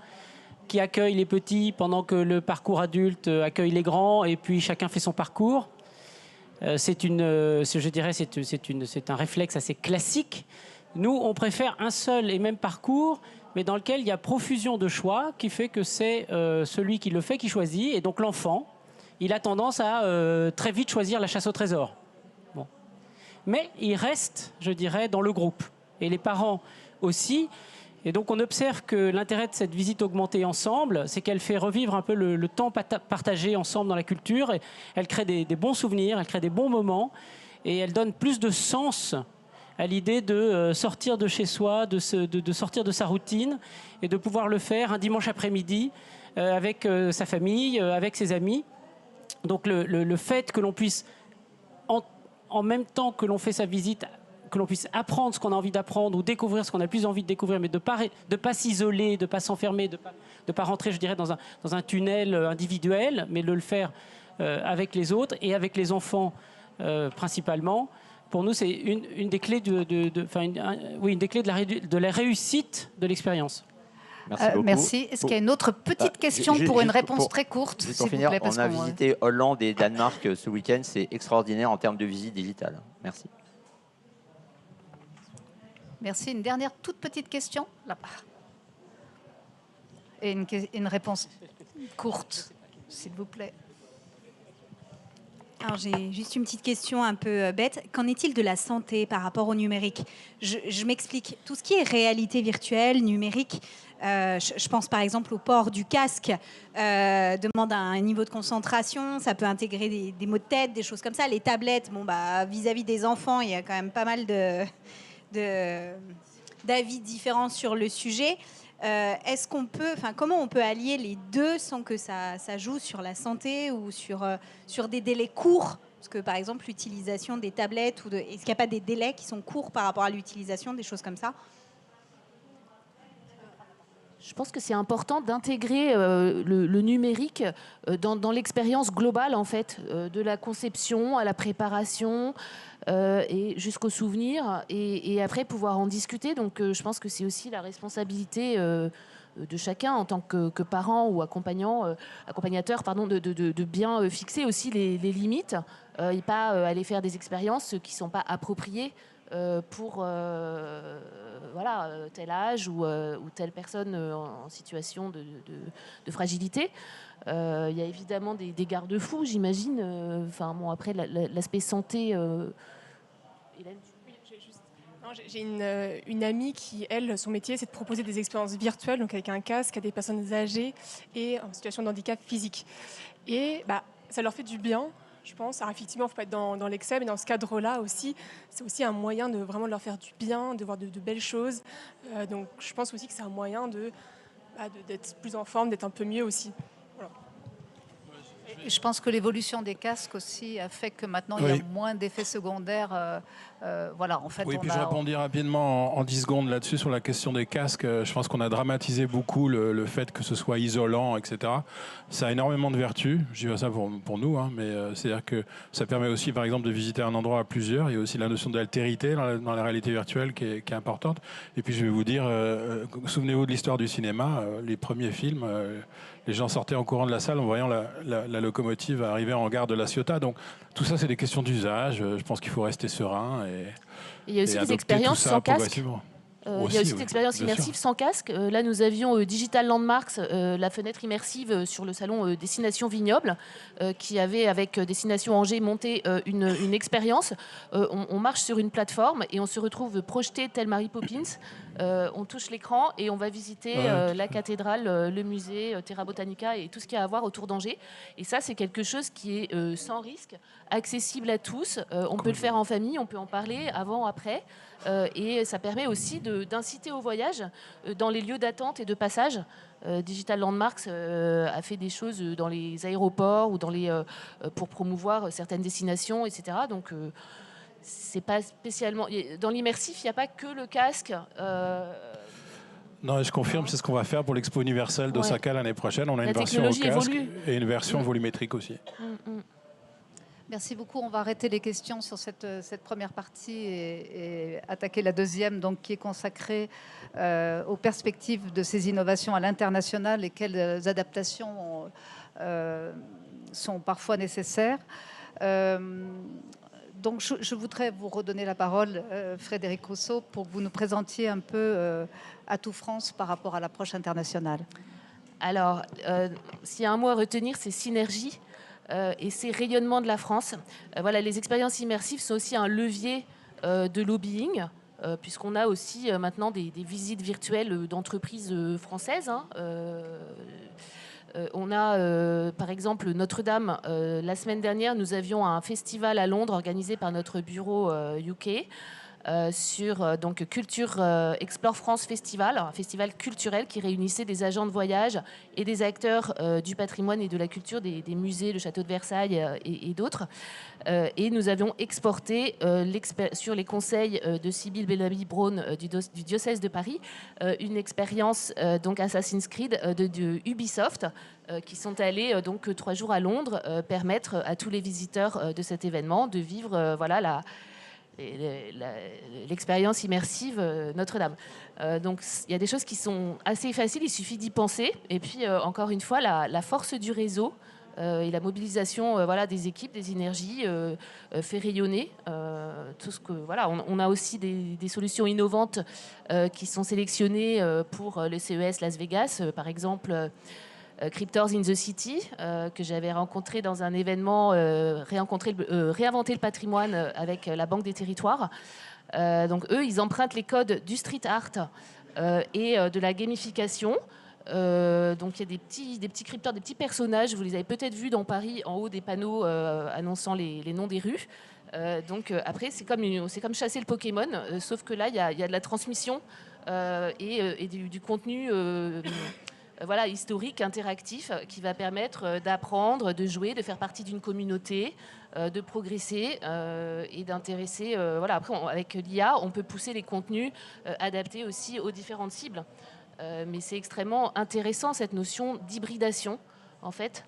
qui accueille les petits pendant que le parcours adulte accueille les grands, et puis chacun fait son parcours. C'est un réflexe assez classique. Nous, on préfère un seul et même parcours, mais dans lequel il y a profusion de choix, qui fait que c'est celui qui le fait qui choisit. Et donc l'enfant, il a tendance à très vite choisir la chasse au trésor. Bon. Mais il reste, je dirais, dans le groupe. Et les parents aussi. Et donc on observe que l'intérêt de cette visite augmentée ensemble, c'est qu'elle fait revivre un peu le temps partagé ensemble dans la culture. Et elle crée des bons souvenirs, elle crée des bons moments. Et elle donne plus de sens à l'idée de sortir de chez soi, de sortir de sa routine et de pouvoir le faire un dimanche après-midi avec sa famille, avec ses amis. Donc le fait que l'on puisse, en même temps que l'on fait sa visite, que l'on puisse apprendre ce qu'on a envie d'apprendre ou découvrir ce qu'on a plus envie de découvrir, mais de pas s'isoler, de pas s'enfermer, de pas rentrer, je dirais, dans un tunnel individuel, mais de le faire avec les autres et avec les enfants principalement. Pour nous, c'est une des clés une des clés de la réussite de l'expérience. Merci beaucoup. Merci. Est-ce qu'il y a une autre petite question pour une réponse très courte, pour finir, vous plaît, on a visité Hollande et Danemark ce week-end. C'est extraordinaire en termes de visite digitale. Merci. Merci. Une dernière toute petite question là-bas. Et une réponse courte, s'il vous plaît. Alors j'ai juste une petite question un peu bête. Qu'en est-il de la santé par rapport au numérique? Je m'explique. Tout ce qui est réalité virtuelle, numérique, je pense par exemple au port du casque, demande un niveau de concentration, ça peut intégrer des maux de tête, des choses comme ça. Les tablettes, vis-à-vis des enfants, il y a quand même pas mal d'avis différents sur le sujet. Comment on peut allier les deux sans que ça joue sur la santé ou sur des délais courts? Parce que par exemple, l'utilisation des tablettes, est-ce qu'il n'y a pas des délais qui sont courts par rapport à l'utilisation, des choses comme ça? Je pense que c'est important d'intégrer le numérique dans l'expérience globale, en fait, de la conception à la préparation et jusqu'au souvenir, et après pouvoir en discuter. Donc je pense que c'est aussi la responsabilité de chacun en tant que parent ou accompagnateur, de bien fixer aussi les limites et pas aller faire des expériences qui ne sont pas appropriées pour tel âge ou telle personne en situation de fragilité. Il y a évidemment des garde-fous, j'imagine. Après, l'aspect santé... Hélène, j'ai une amie qui, elle, son métier, c'est de proposer des expériences virtuelles, donc avec un casque, à des personnes âgées et en situation de handicap physique. Et ça leur fait du bien, je pense. Alors effectivement, il ne faut pas être dans l'excès, mais dans ce cadre-là aussi, c'est aussi un moyen de vraiment leur faire du bien, de voir de belles choses. Donc je pense aussi que c'est un moyen d'être plus en forme, d'être un peu mieux aussi. Voilà. Je pense que l'évolution des casques aussi a fait que maintenant il y a moins d'effets secondaires. En fait, oui, puis je répondis rapidement en 10 secondes là-dessus sur la question des casques. Je pense qu'on a dramatisé beaucoup le fait que ce soit isolant, etc. Ça a énormément de vertus. Je dis pas ça pour nous, mais c'est-à-dire que ça permet aussi, par exemple, de visiter un endroit à plusieurs. Il y a aussi la notion d'altérité dans la réalité virtuelle qui est importante. Et puis je vais vous dire, souvenez-vous de l'histoire du cinéma, les premiers films. Les gens sortaient en courant de la salle en voyant la locomotive arriver en gare de La Ciotat. Donc tout ça, c'est des questions d'usage. Je pense qu'il faut rester serein. Il y a aussi des expériences sans casque. Il y a aussi oui, l'expérience bien immersive sûr. sans casque. Là, nous avions Digital Landmarks, la fenêtre immersive sur le salon Destination Vignoble, qui avait, avec Destination Angers, monté une expérience. On marche sur une plateforme et on se retrouve projeté tel Mary Poppins. On touche l'écran et on va visiter la cathédrale, le musée, Terra Botanica et tout ce qu'il y a à voir autour d'Angers. Et ça, c'est quelque chose qui est sans risque, accessible à tous. On peut le faire en famille, on peut en parler avant, après. Et ça permet aussi d'inciter au voyage dans les lieux d'attente et de passage. Digital Landmarks a fait des choses dans les aéroports ou pour promouvoir certaines destinations, etc. Donc, c'est pas spécialement... Dans l'immersif, il n'y a pas que le casque. Non, et je confirme, c'est ce qu'on va faire pour l'Expo universelle d'Osaka l'année prochaine. On a La une version au technologie casque évolue. et une version volumétrique aussi. Merci beaucoup. On va arrêter les questions sur cette première partie et attaquer la deuxième, donc, qui est consacrée aux perspectives de ces innovations à l'international et quelles adaptations sont parfois nécessaires. Donc, je voudrais vous redonner la parole, Frédéric Rousseau, pour que vous nous présentiez un peu Atout France par rapport à l'approche internationale. Alors, s'il y a un mot à retenir, c'est synergie. Et c'est rayonnement de la France. Voilà, les expériences immersives sont aussi un levier de lobbying, puisqu'on a aussi maintenant des visites virtuelles d'entreprises françaises. On a, par exemple, Notre-Dame. La semaine dernière, nous avions un festival à Londres organisé par notre bureau UK. Sur donc Culture Explore France Festival, un festival culturel qui réunissait des agents de voyage et des acteurs du patrimoine et de la culture, des musées, le château de Versailles et d'autres. Et nous avions exporté sur les conseils de Sybille Bellamy-Braun du diocèse de Paris une expérience donc Assassin's Creed de Ubisoft qui sont allés donc 3 jours à Londres permettre à tous les visiteurs de cet événement de vivre voilà l'expérience immersive Notre-Dame. Donc il y a des choses qui sont assez faciles, il suffit d'y penser. Et puis encore une fois, la force du réseau et la mobilisation voilà, des équipes, des énergies fait rayonner tout ce que voilà. On a aussi des solutions innovantes qui sont sélectionnées pour le CES Las Vegas, par exemple. Cryptors in the City, que j'avais rencontré dans un événement Réinventer le patrimoine avec la Banque des Territoires. Donc eux, ils empruntent les codes du street art et de la gamification. Donc il y a des petits cryptors, des petits personnages, vous les avez peut-être vus dans Paris, en haut des panneaux annonçant les noms des rues. Donc après, c'est comme chasser le Pokémon, sauf que là, il y a de la transmission et du contenu... voilà, historique, interactif, qui va permettre d'apprendre, de jouer, de faire partie d'une communauté, de progresser et d'intéresser. Voilà. Après, avec l'IA, on peut pousser les contenus adaptés aussi aux différentes cibles. Mais c'est extrêmement intéressant, cette notion d'hybridation, en fait,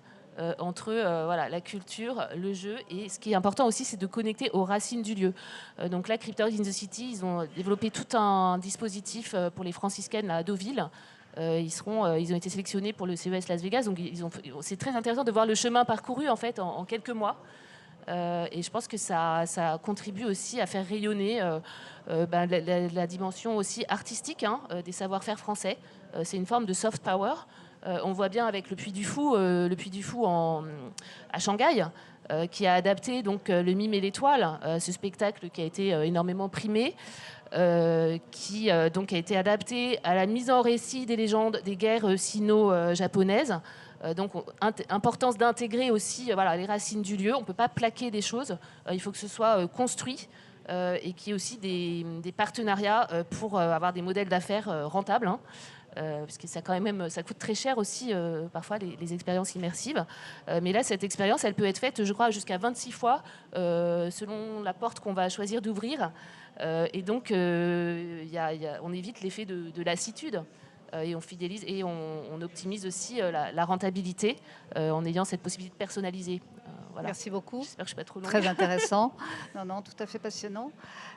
entre voilà, la culture, le jeu. Et ce qui est important aussi, c'est de connecter aux racines du lieu. Donc là, Cryptors in the City, ils ont développé tout un dispositif pour les franciscaines à Deauville. Ils ont été sélectionnés pour le CES Las Vegas, donc c'est très intéressant de voir le chemin parcouru en fait en quelques mois. Et je pense que ça contribue aussi à faire rayonner la dimension aussi artistique des savoir-faire français. C'est une forme de soft power. On voit bien avec le Puy du Fou à Shanghai, qui a adapté donc le Mime et l'étoile, ce spectacle qui a été énormément primé. Qui donc a été adapté à la mise en récit des légendes des guerres sino-japonaises. Donc, importance d'intégrer aussi voilà, les racines du lieu. On ne peut pas plaquer des choses. Il faut que ce soit construit et qu'il y ait aussi des partenariats pour avoir des modèles d'affaires rentables. Parce que ça coûte très cher aussi parfois les expériences immersives. Mais là, cette expérience, elle peut être faite, je crois, jusqu'à 26 fois selon la porte qu'on va choisir d'ouvrir. Et donc, on évite l'effet de lassitude et on fidélise et on optimise aussi la rentabilité en ayant cette possibilité de personnaliser. Voilà. Merci beaucoup. J'espère que je ne suis pas trop longue. Très intéressant. Non, tout à fait passionnant.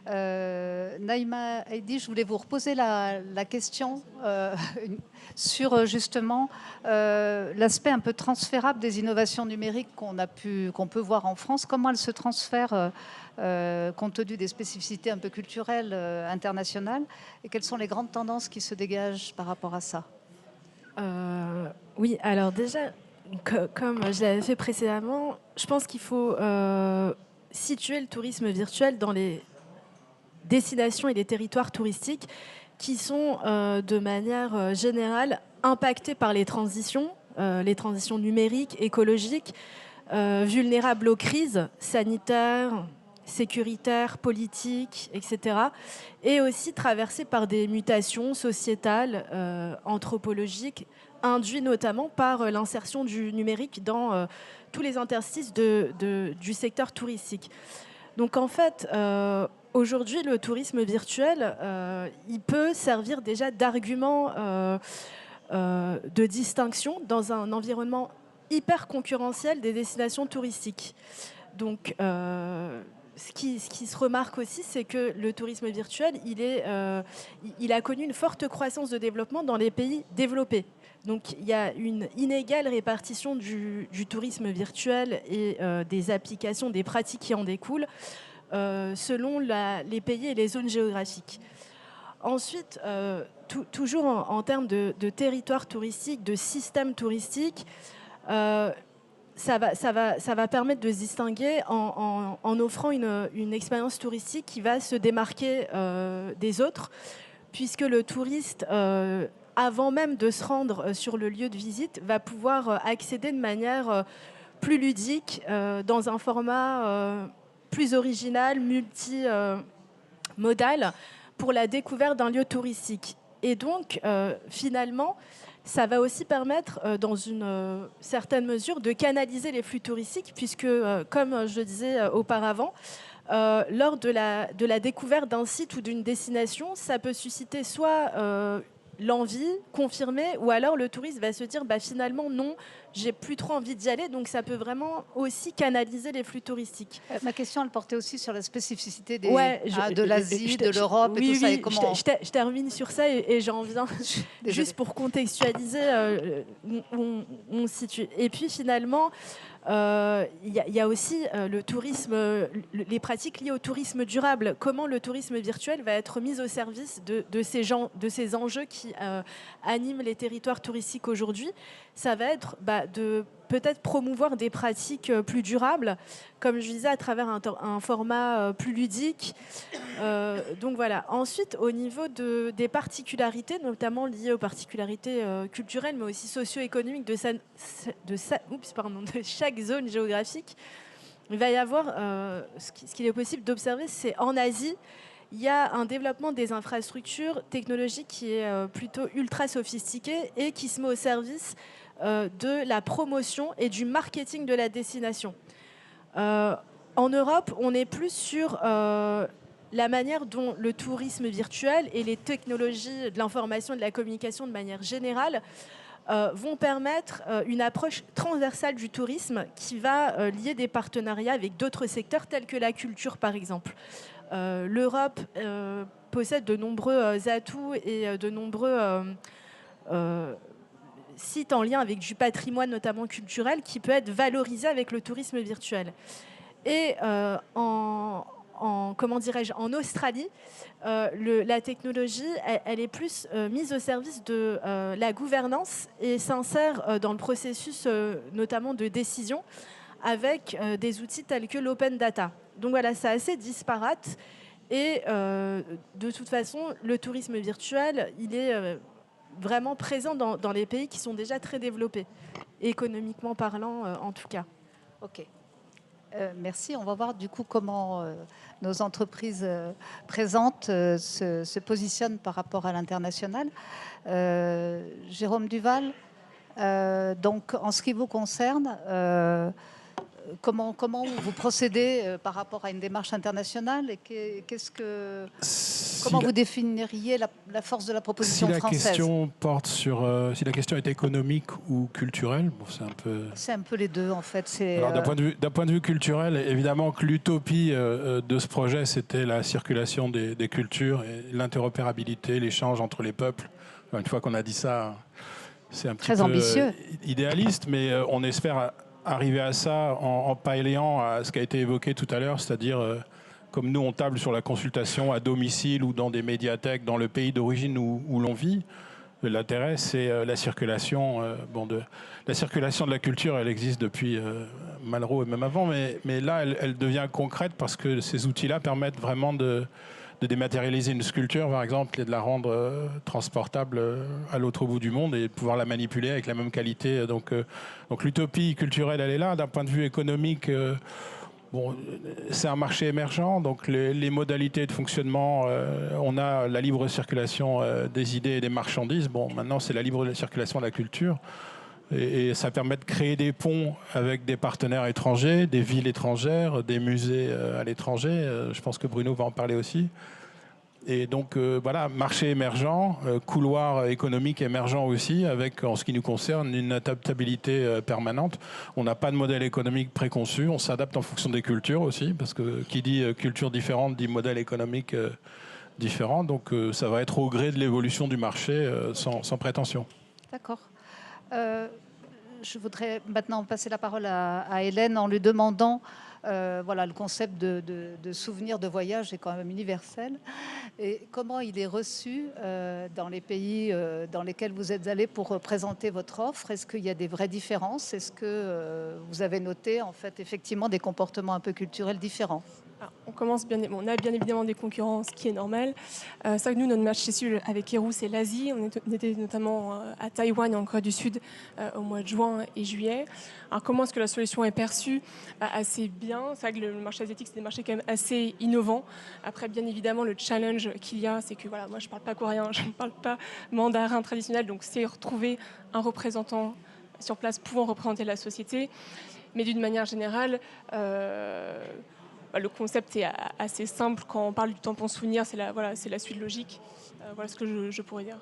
Naïma Heidi, je voulais vous reposer la question sur justement l'aspect un peu transférable des innovations numériques qu'on peut voir en France. Comment elles se transfèrent compte tenu des spécificités un peu culturelles internationales, et quelles sont les grandes tendances qui se dégagent par rapport à ça? Oui, alors déjà, comme je l'avais fait précédemment, je pense qu'il faut situer le tourisme virtuel dans les destinations et les territoires touristiques qui sont de manière générale impactés par les transitions numériques, écologiques, vulnérables aux crises sanitaires, sécuritaires, politiques, etc. Et aussi traversés par des mutations sociétales, anthropologiques, induites notamment par l'insertion du numérique dans tous les interstices du secteur touristique. Donc en fait, aujourd'hui, le tourisme virtuel, il peut servir déjà d'argument de distinction dans un environnement hyper concurrentiel des destinations touristiques. Donc, ce qui se remarque aussi, c'est que le tourisme virtuel, il a connu une forte croissance de développement dans les pays développés. Donc, il y a une inégale répartition du tourisme virtuel et des applications, des pratiques qui en découlent, selon les pays et les zones géographiques. Ensuite, toujours en termes de territoire touristique, de système touristique, ça va permettre de se distinguer en offrant une expérience touristique qui va se démarquer des autres, puisque le touriste, avant même de se rendre sur le lieu de visite, va pouvoir accéder de manière plus ludique, dans un format plus original, multimodal, pour la découverte d'un lieu touristique. Et donc, finalement, ça va aussi permettre, dans une certaine mesure, de canaliser les flux touristiques, puisque, comme je le disais auparavant, lors de la découverte d'un site ou d'une destination, ça peut susciter soit l'envie confirmée, ou alors le touriste va se dire finalement non, j'ai plus trop envie d'y aller, donc ça peut vraiment aussi canaliser les flux touristiques. Ma question, elle portait aussi sur la spécificité de l'Asie, de l'Europe et tout ça. Et comment... je termine sur ça et j'en viens juste pour contextualiser où on se situe. Et puis finalement, il y a aussi le tourisme, les pratiques liées au tourisme durable. Comment le tourisme virtuel va être mis au service de ces enjeux qui animent les territoires touristiques aujourd'hui. Ça va être de peut-être promouvoir des pratiques plus durables, comme je disais, à travers un format plus ludique. Donc voilà. Ensuite, au niveau des particularités, notamment liées aux particularités culturelles, mais aussi socio-économiques de chaque zone géographique, il va y avoir, ce qu'il est possible d'observer, c'est en Asie, il y a un développement des infrastructures technologiques qui est plutôt ultra sophistiqué et qui se met au service de la promotion et du marketing de la destination. En Europe, on est plus sur la manière dont le tourisme virtuel et les technologies de l'information et de la communication de manière générale vont permettre une approche transversale du tourisme qui va lier des partenariats avec d'autres secteurs tels que la culture, par exemple. L'Europe possède de nombreux atouts et de nombreux sites en lien avec du patrimoine, notamment culturel, qui peut être valorisé avec le tourisme virtuel. Et en Australie, la technologie, elle est plus mise au service de la gouvernance et s'insère dans le processus notamment de décision avec des outils tels que l'open data. Donc voilà, c'est assez disparate et de toute façon, le tourisme virtuel, il est vraiment présent dans les pays qui sont déjà très développés, économiquement parlant en tout cas. Ok. Merci. On va voir du coup comment nos entreprises présentes se positionnent par rapport à l'international. Jérôme Duval, donc en ce qui vous concerne, comment vous procédez par rapport à une démarche internationale et comment vous définiriez la force de la proposition si la française? question porte sur si la question est économique ou culturelle, bon, c'est un peu les deux en fait. Alors d'un point de vue culturel, évidemment que l'utopie de ce projet, c'était la circulation des cultures et l'interopérabilité, l'échange entre les peuples. Une fois qu'on a dit ça, c'est un petit très peu ambitieux, idéaliste, mais on espère arriver à ça en palliant à ce qui a été évoqué tout à l'heure, c'est-à-dire comme nous on table sur la consultation à domicile ou dans des médiathèques dans le pays d'origine où l'on vit. L'intérêt, c'est la circulation. La circulation de la culture, elle existe depuis Malraux et même avant, mais là, elle devient concrète parce que ces outils-là permettent vraiment de dématérialiser une sculpture, par exemple, et de la rendre transportable à l'autre bout du monde et de pouvoir la manipuler avec la même qualité. Donc l'utopie culturelle, elle est là. D'un point de vue économique, c'est un marché émergent, donc les modalités de fonctionnement, on a la libre circulation des idées et des marchandises. Bon, maintenant, c'est la libre circulation de la culture. Et ça permet de créer des ponts avec des partenaires étrangers, des villes étrangères, des musées à l'étranger. Je pense que Bruno va en parler aussi. Et donc, voilà, marché émergent, couloir économique émergent aussi, avec, en ce qui nous concerne, une adaptabilité permanente. On n'a pas de modèle économique préconçu, on s'adapte en fonction des cultures aussi, parce que qui dit culture différente dit modèle économique différent. Donc, ça va être au gré de l'évolution du marché, sans prétention. D'accord. Je voudrais maintenant passer la parole à Hélène en lui demandant, voilà, le concept de souvenir de voyage est quand même universel. Et comment il est reçu dans les pays dans lesquels vous êtes allés pour présenter votre offre? Est-ce qu'il y a des vraies différences? Est-ce que vous avez noté en fait effectivement des comportements un peu culturels différents? On a bien évidemment des concurrents, ce qui est normal. C'est vrai que nous, notre match chez avec Kérou, c'est l'Asie. On était notamment à Taïwan et en Corée du Sud au mois de juin et juillet. Alors, comment est-ce que la solution est perçue? Assez bien. C'est vrai que le marché asiatique, c'est des marchés quand même assez innovants. Après, bien évidemment, le challenge qu'il y a, c'est que voilà, moi, je ne parle pas coréen, je ne parle pas mandarin traditionnel. Donc, c'est retrouver un représentant sur place pouvant représenter la société. Mais d'une manière générale, le concept est assez simple. Quand on parle du tampon souvenir, c'est la suite logique. Voilà ce que je pourrais dire.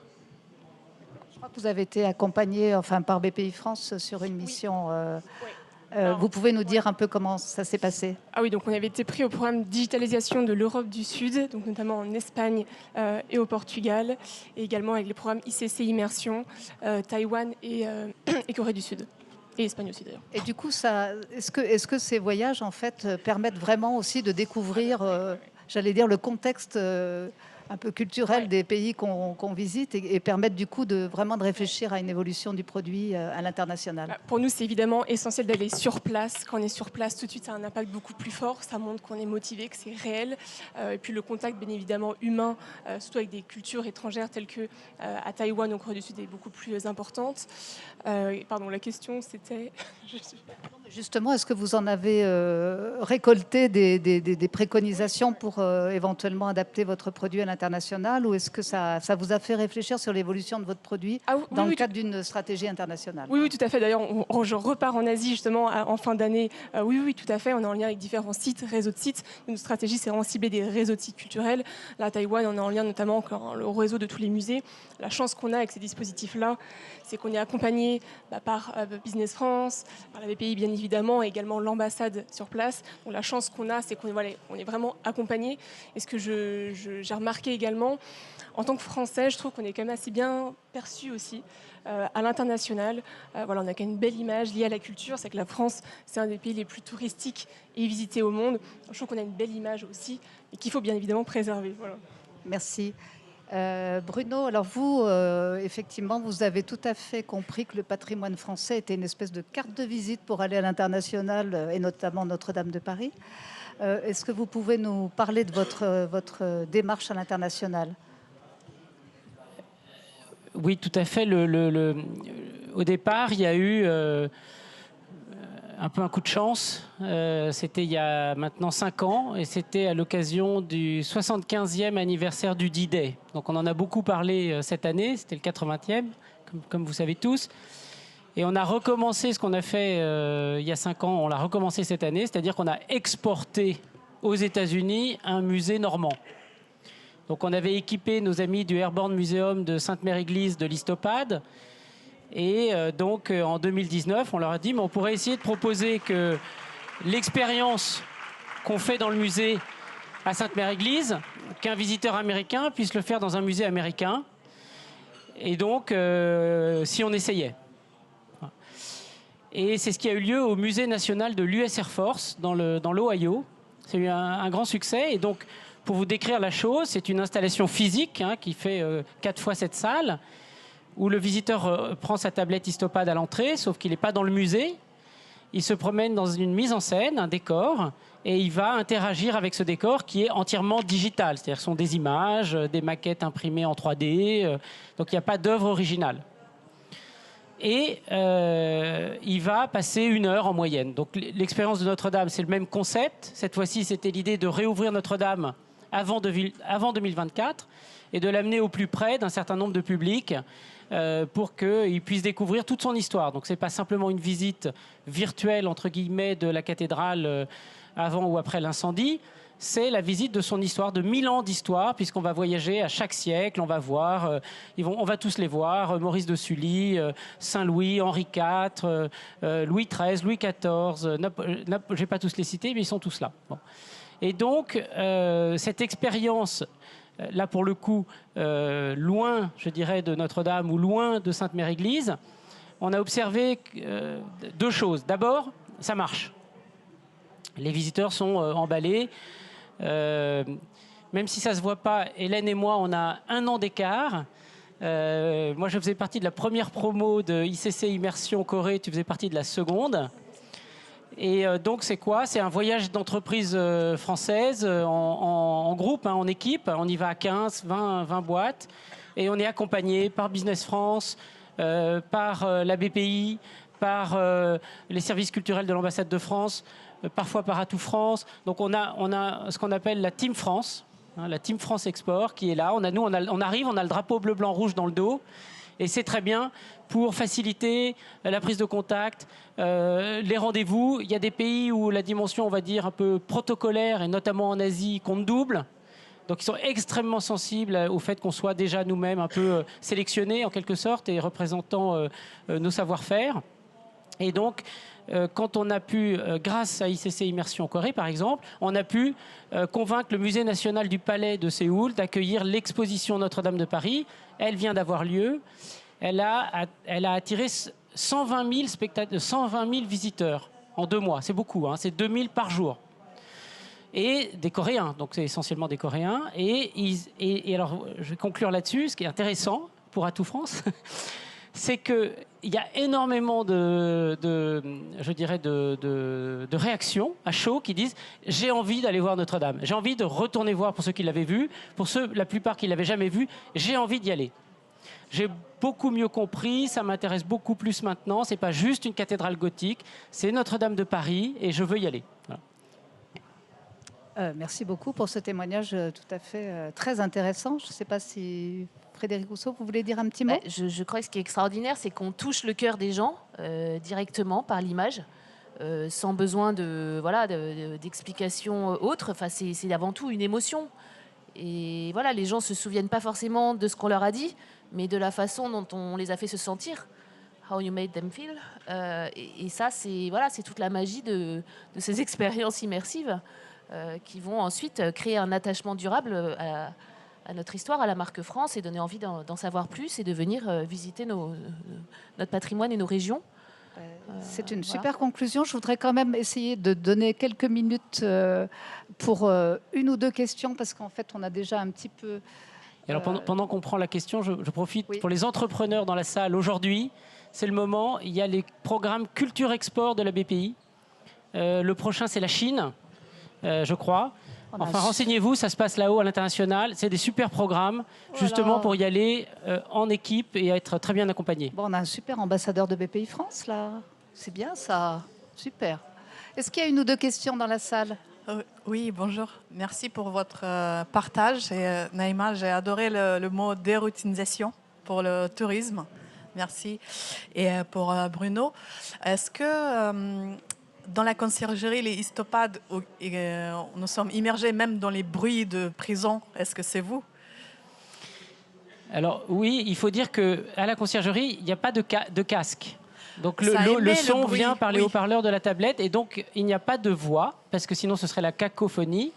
Je crois que vous avez été accompagné par BPI France sur une mission. Oui. Vous pouvez nous dire un peu comment ça s'est passé? Ah oui, donc on avait été pris au programme digitalisation de l'Europe du Sud, donc notamment en Espagne et au Portugal, et également avec les programmes ICC Immersion, Taïwan et Corée du Sud. Et Espagne aussi d'ailleurs. Et du coup, est-ce que ces voyages en fait permettent vraiment aussi de découvrir, j'allais dire, le contexte un peu culturel des pays qu'on visite et permettent du coup vraiment de réfléchir à une évolution du produit à l'international? Pour nous, c'est évidemment essentiel d'aller sur place. Quand on est sur place, tout de suite, ça a un impact beaucoup plus fort. Ça montre qu'on est motivé, que c'est réel. Et puis le contact, bien évidemment, humain, surtout avec des cultures étrangères telles que à Taïwan, au Corée du Sud, est beaucoup plus importante. Pardon, la question, c'était... Justement, est-ce que vous en avez récolté des préconisations pour éventuellement adapter votre produit à l'international, ou est-ce que ça vous a fait réfléchir sur l'évolution de votre produit dans le cadre d'une stratégie internationale? Oui, tout à fait. D'ailleurs, je repars en Asie justement en fin d'année. Oui, tout à fait. On est en lien avec différents sites, réseaux de sites. Notre stratégie, c'est vraiment cibler des réseaux de sites culturels. Là, à Taïwan, on est en lien notamment avec le réseau de tous les musées. La chance qu'on a avec ces dispositifs-là, c'est qu'on est accompagné par Business France, par la BPI bien évidemment, et également l'ambassade sur place. Donc la chance qu'on a, c'est qu'on est vraiment accompagné. Et ce que j'ai remarqué également, en tant que Français, je trouve qu'on est quand même assez bien perçu aussi à l'international. On a quand même une belle image liée à la culture. C'est que la France, c'est un des pays les plus touristiques et visités au monde. Je trouve qu'on a une belle image aussi et qu'il faut bien évidemment préserver. Voilà. Merci. Bruno, alors vous, effectivement, vous avez tout à fait compris que le patrimoine français était une espèce de carte de visite pour aller à l'international, et notamment Notre-Dame de Paris. Est-ce que vous pouvez nous parler de votre démarche à l'international? Oui, tout à fait. Au départ, il y a eu un peu un coup de chance. C'était il y a maintenant 5 ans et c'était à l'occasion du 75e anniversaire du D-Day. Donc on en a beaucoup parlé cette année, c'était le 80e, comme vous savez tous. Et on a recommencé ce qu'on a fait il y a 5 ans, on l'a recommencé cette année, c'est-à-dire qu'on a exporté aux États-Unis un musée normand. Donc on avait équipé nos amis du Airborne Museum de Sainte-Mère-Église de l'Histopade. Et donc en 2019, on leur a dit, mais on pourrait essayer de proposer que l'expérience qu'on fait dans le musée à Sainte-Mère-Église, qu'un visiteur américain puisse le faire dans un musée américain. Et donc, si on essayait. Et c'est ce qui a eu lieu au musée national de l'US Air Force, dans l'Ohio. C'est eu un grand succès. Et donc, pour vous décrire la chose, c'est une installation physique qui fait 4 fois cette salle, où le visiteur prend sa tablette Histopade à l'entrée, sauf qu'il n'est pas dans le musée. Il se promène dans une mise en scène, un décor, et il va interagir avec ce décor qui est entièrement digital. C'est-à-dire que ce sont des images, des maquettes imprimées en 3D, donc il n'y a pas d'œuvre originale. Et il va passer 1 heure en moyenne. Donc l'expérience de Notre-Dame, c'est le même concept. Cette fois-ci, c'était l'idée de réouvrir Notre-Dame avant 2024 et de l'amener au plus près d'un certain nombre de publics pour qu'ils puissent découvrir toute son histoire. Donc ce n'est pas simplement une visite virtuelle, entre guillemets, de la cathédrale avant ou après l'incendie. C'est la visite de son histoire, de 1000 ans d'histoire, puisqu'on va voyager à chaque siècle, on va voir, on va tous les voir, Maurice de Sully, Saint-Louis, Henri IV, Louis XIII, Louis XIV, je ne vais pas tous les citer, mais ils sont tous là. Bon. Et donc, cette expérience, là pour le coup, loin, je dirais, de Notre-Dame ou loin de Sainte-Mère-Église, on a observé 2 choses. D'abord, ça marche. Les visiteurs sont emballés. Même si ça ne se voit pas, Hélène et moi, on a 1 an d'écart. Moi, je faisais partie de la première promo de ICC Immersion Corée. Tu faisais partie de la seconde. Et donc, c'est quoi? C'est un voyage d'entreprise française en groupe, en équipe. On y va à 15, 20 boîtes. Et on est accompagné par Business France, par la BPI, par les services culturels de l'ambassade de France, parfois par Atout France. Donc on a ce qu'on appelle la Team France, la Team France Export qui est là. On arrive, on a le drapeau bleu, blanc, rouge dans le dos. Et c'est très bien pour faciliter la prise de contact, les rendez-vous. Il y a des pays où la dimension, on va dire, un peu protocolaire, et notamment en Asie, compte double. Donc ils sont extrêmement sensibles au fait qu'on soit déjà nous-mêmes un peu sélectionnés en quelque sorte et représentant nos savoir-faire. Et donc, quand on a pu, grâce à ICC Immersion Corée par exemple, on a pu convaincre le Musée national du Palais de Séoul d'accueillir l'exposition Notre-Dame de Paris. Elle vient d'avoir lieu. Elle a attiré 120 000 visiteurs en 2 mois. C'est beaucoup, c'est 2000 par jour. Et des Coréens, donc c'est essentiellement des Coréens. Et alors, je vais conclure là-dessus. Ce qui est intéressant pour Atout France, c'est qu'il y a énormément de réactions à chaud qui disent « j'ai envie d'aller voir Notre-Dame, j'ai envie de retourner voir pour ceux qui l'avaient vu, pour ceux, la plupart qui ne l'avaient jamais vu, j'ai envie d'y aller. J'ai beaucoup mieux compris, ça m'intéresse beaucoup plus maintenant, ce n'est pas juste une cathédrale gothique, c'est Notre-Dame de Paris et je veux y aller. » Voilà. Merci beaucoup pour ce témoignage tout à fait très intéressant. Je ne sais pas si Frédéric Rousseau, vous voulez dire un petit mot? Je crois que ce qui est extraordinaire, c'est qu'on touche le cœur des gens directement par l'image, sans besoin d'explications autres. Enfin, c'est avant tout une émotion. Et voilà, les gens ne se souviennent pas forcément de ce qu'on leur a dit, mais de la façon dont on les a fait se sentir. How you made them feel. Et ça, c'est toute la magie de ces expériences immersives qui vont ensuite créer un attachement durable à notre histoire, à la marque France, et donner envie d'en savoir plus et de venir visiter notre patrimoine et nos régions. C'est une super conclusion. Je voudrais quand même essayer de donner quelques minutes pour 1 ou 2 questions, parce qu'en fait, on a déjà un petit peu... Et alors, pendant qu'on prend la question, je profite pour les entrepreneurs dans la salle. Aujourd'hui, c'est le moment. Il y a les programmes Culture Export de la BPI. Le prochain, c'est la Chine, je crois. Enfin, renseignez-vous, ça se passe là-haut à l'international. C'est des super programmes, justement, pour y aller en équipe et être très bien accompagné. Bon, on a un super ambassadeur de BPI France, là. C'est bien, ça. Super. Est-ce qu'il y a 1 ou 2 questions dans la salle? Oui, bonjour. Merci pour votre partage. Et, Naïma, j'ai adoré le mot déroutinisation pour le tourisme. Merci. Et pour Bruno, est-ce que dans la conciergerie, les histopades, nous sommes immergés même dans les bruits de prison? Est-ce que c'est vous? Alors oui, il faut dire qu'à la conciergerie, il n'y a pas de casque. Donc Ça émet le son bruit, vient par les oui. haut-parleurs de la tablette et donc il n'y a pas de voix, parce que sinon ce serait la cacophonie.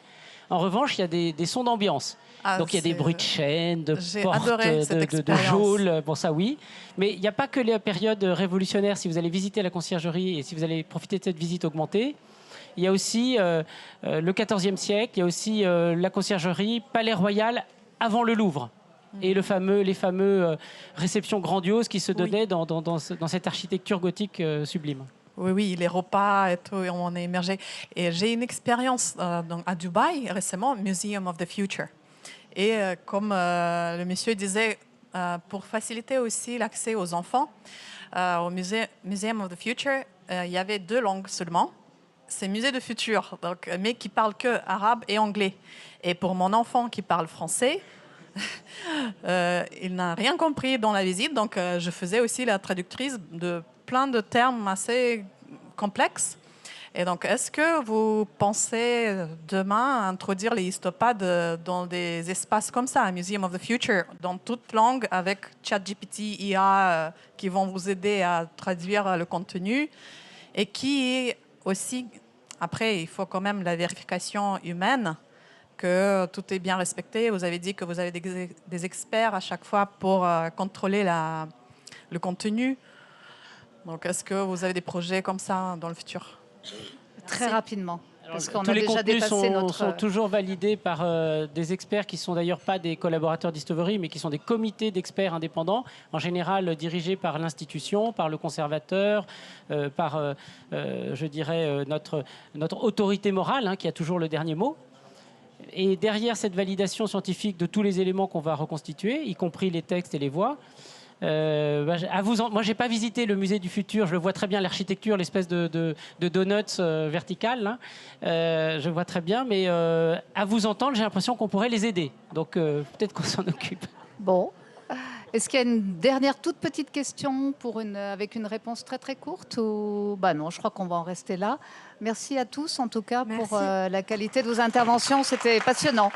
En revanche, il y a des sons d'ambiance. Ah, Donc il y a des bruits de chaînes, de portes, adoré cette de expérience. geôles, bon ça oui. Mais il n'y a pas que les périodes révolutionnaires. Si vous allez visiter la conciergerie et si vous allez profiter de cette visite augmentée, il y a aussi le XIVe siècle, il y a aussi la conciergerie Palais Royal avant le Louvre. Et les fameux réceptions grandioses qui se donnaient dans cette architecture gothique sublime. Oui, oui, les repas et tout, on est immergé. Et j'ai une expérience à Dubaï récemment, Museum of the Future. Et comme le monsieur disait, pour faciliter aussi l'accès aux enfants, au Museum of the Future, il y avait 2 langues seulement. C'est musée de futur, donc, mais qui parle que arabe et anglais. Et pour mon enfant qui parle français, il n'a rien compris dans la visite, donc je faisais aussi la traductrice de plein de termes assez complexes. Et donc, est-ce que vous pensez demain introduire les histopades dans des espaces comme ça, un Museum of the Future, dans toute langue, avec ChatGPT, IA, qui vont vous aider à traduire le contenu, et qui aussi, après, il faut quand même la vérification humaine, que tout est bien respecté. Vous avez dit que vous avez des experts à chaque fois pour contrôler le contenu. Donc, est-ce que vous avez des projets comme ça dans le futur? Très rapidement. Parce qu'on Tous a les déjà contenus dépassé sont toujours validés par des experts qui sont d'ailleurs pas des collaborateurs d'Histovery, mais qui sont des comités d'experts indépendants, en général dirigés par l'institution, par le conservateur, par, je dirais, notre autorité morale, qui a toujours le dernier mot. Et derrière cette validation scientifique de tous les éléments qu'on va reconstituer, y compris les textes et les voix, moi, j'ai pas visité le musée du futur. Je le vois très bien, l'architecture, l'espèce de donuts verticale. Là. Je vois très bien, mais à vous entendre, j'ai l'impression qu'on pourrait les aider. Donc peut-être qu'on s'en occupe. Bon. Est-ce qu'il y a une dernière toute petite question avec une réponse très très courte ou... Non, je crois qu'on va en rester là. Merci à tous en tout cas pour la qualité de vos interventions. C'était passionnant.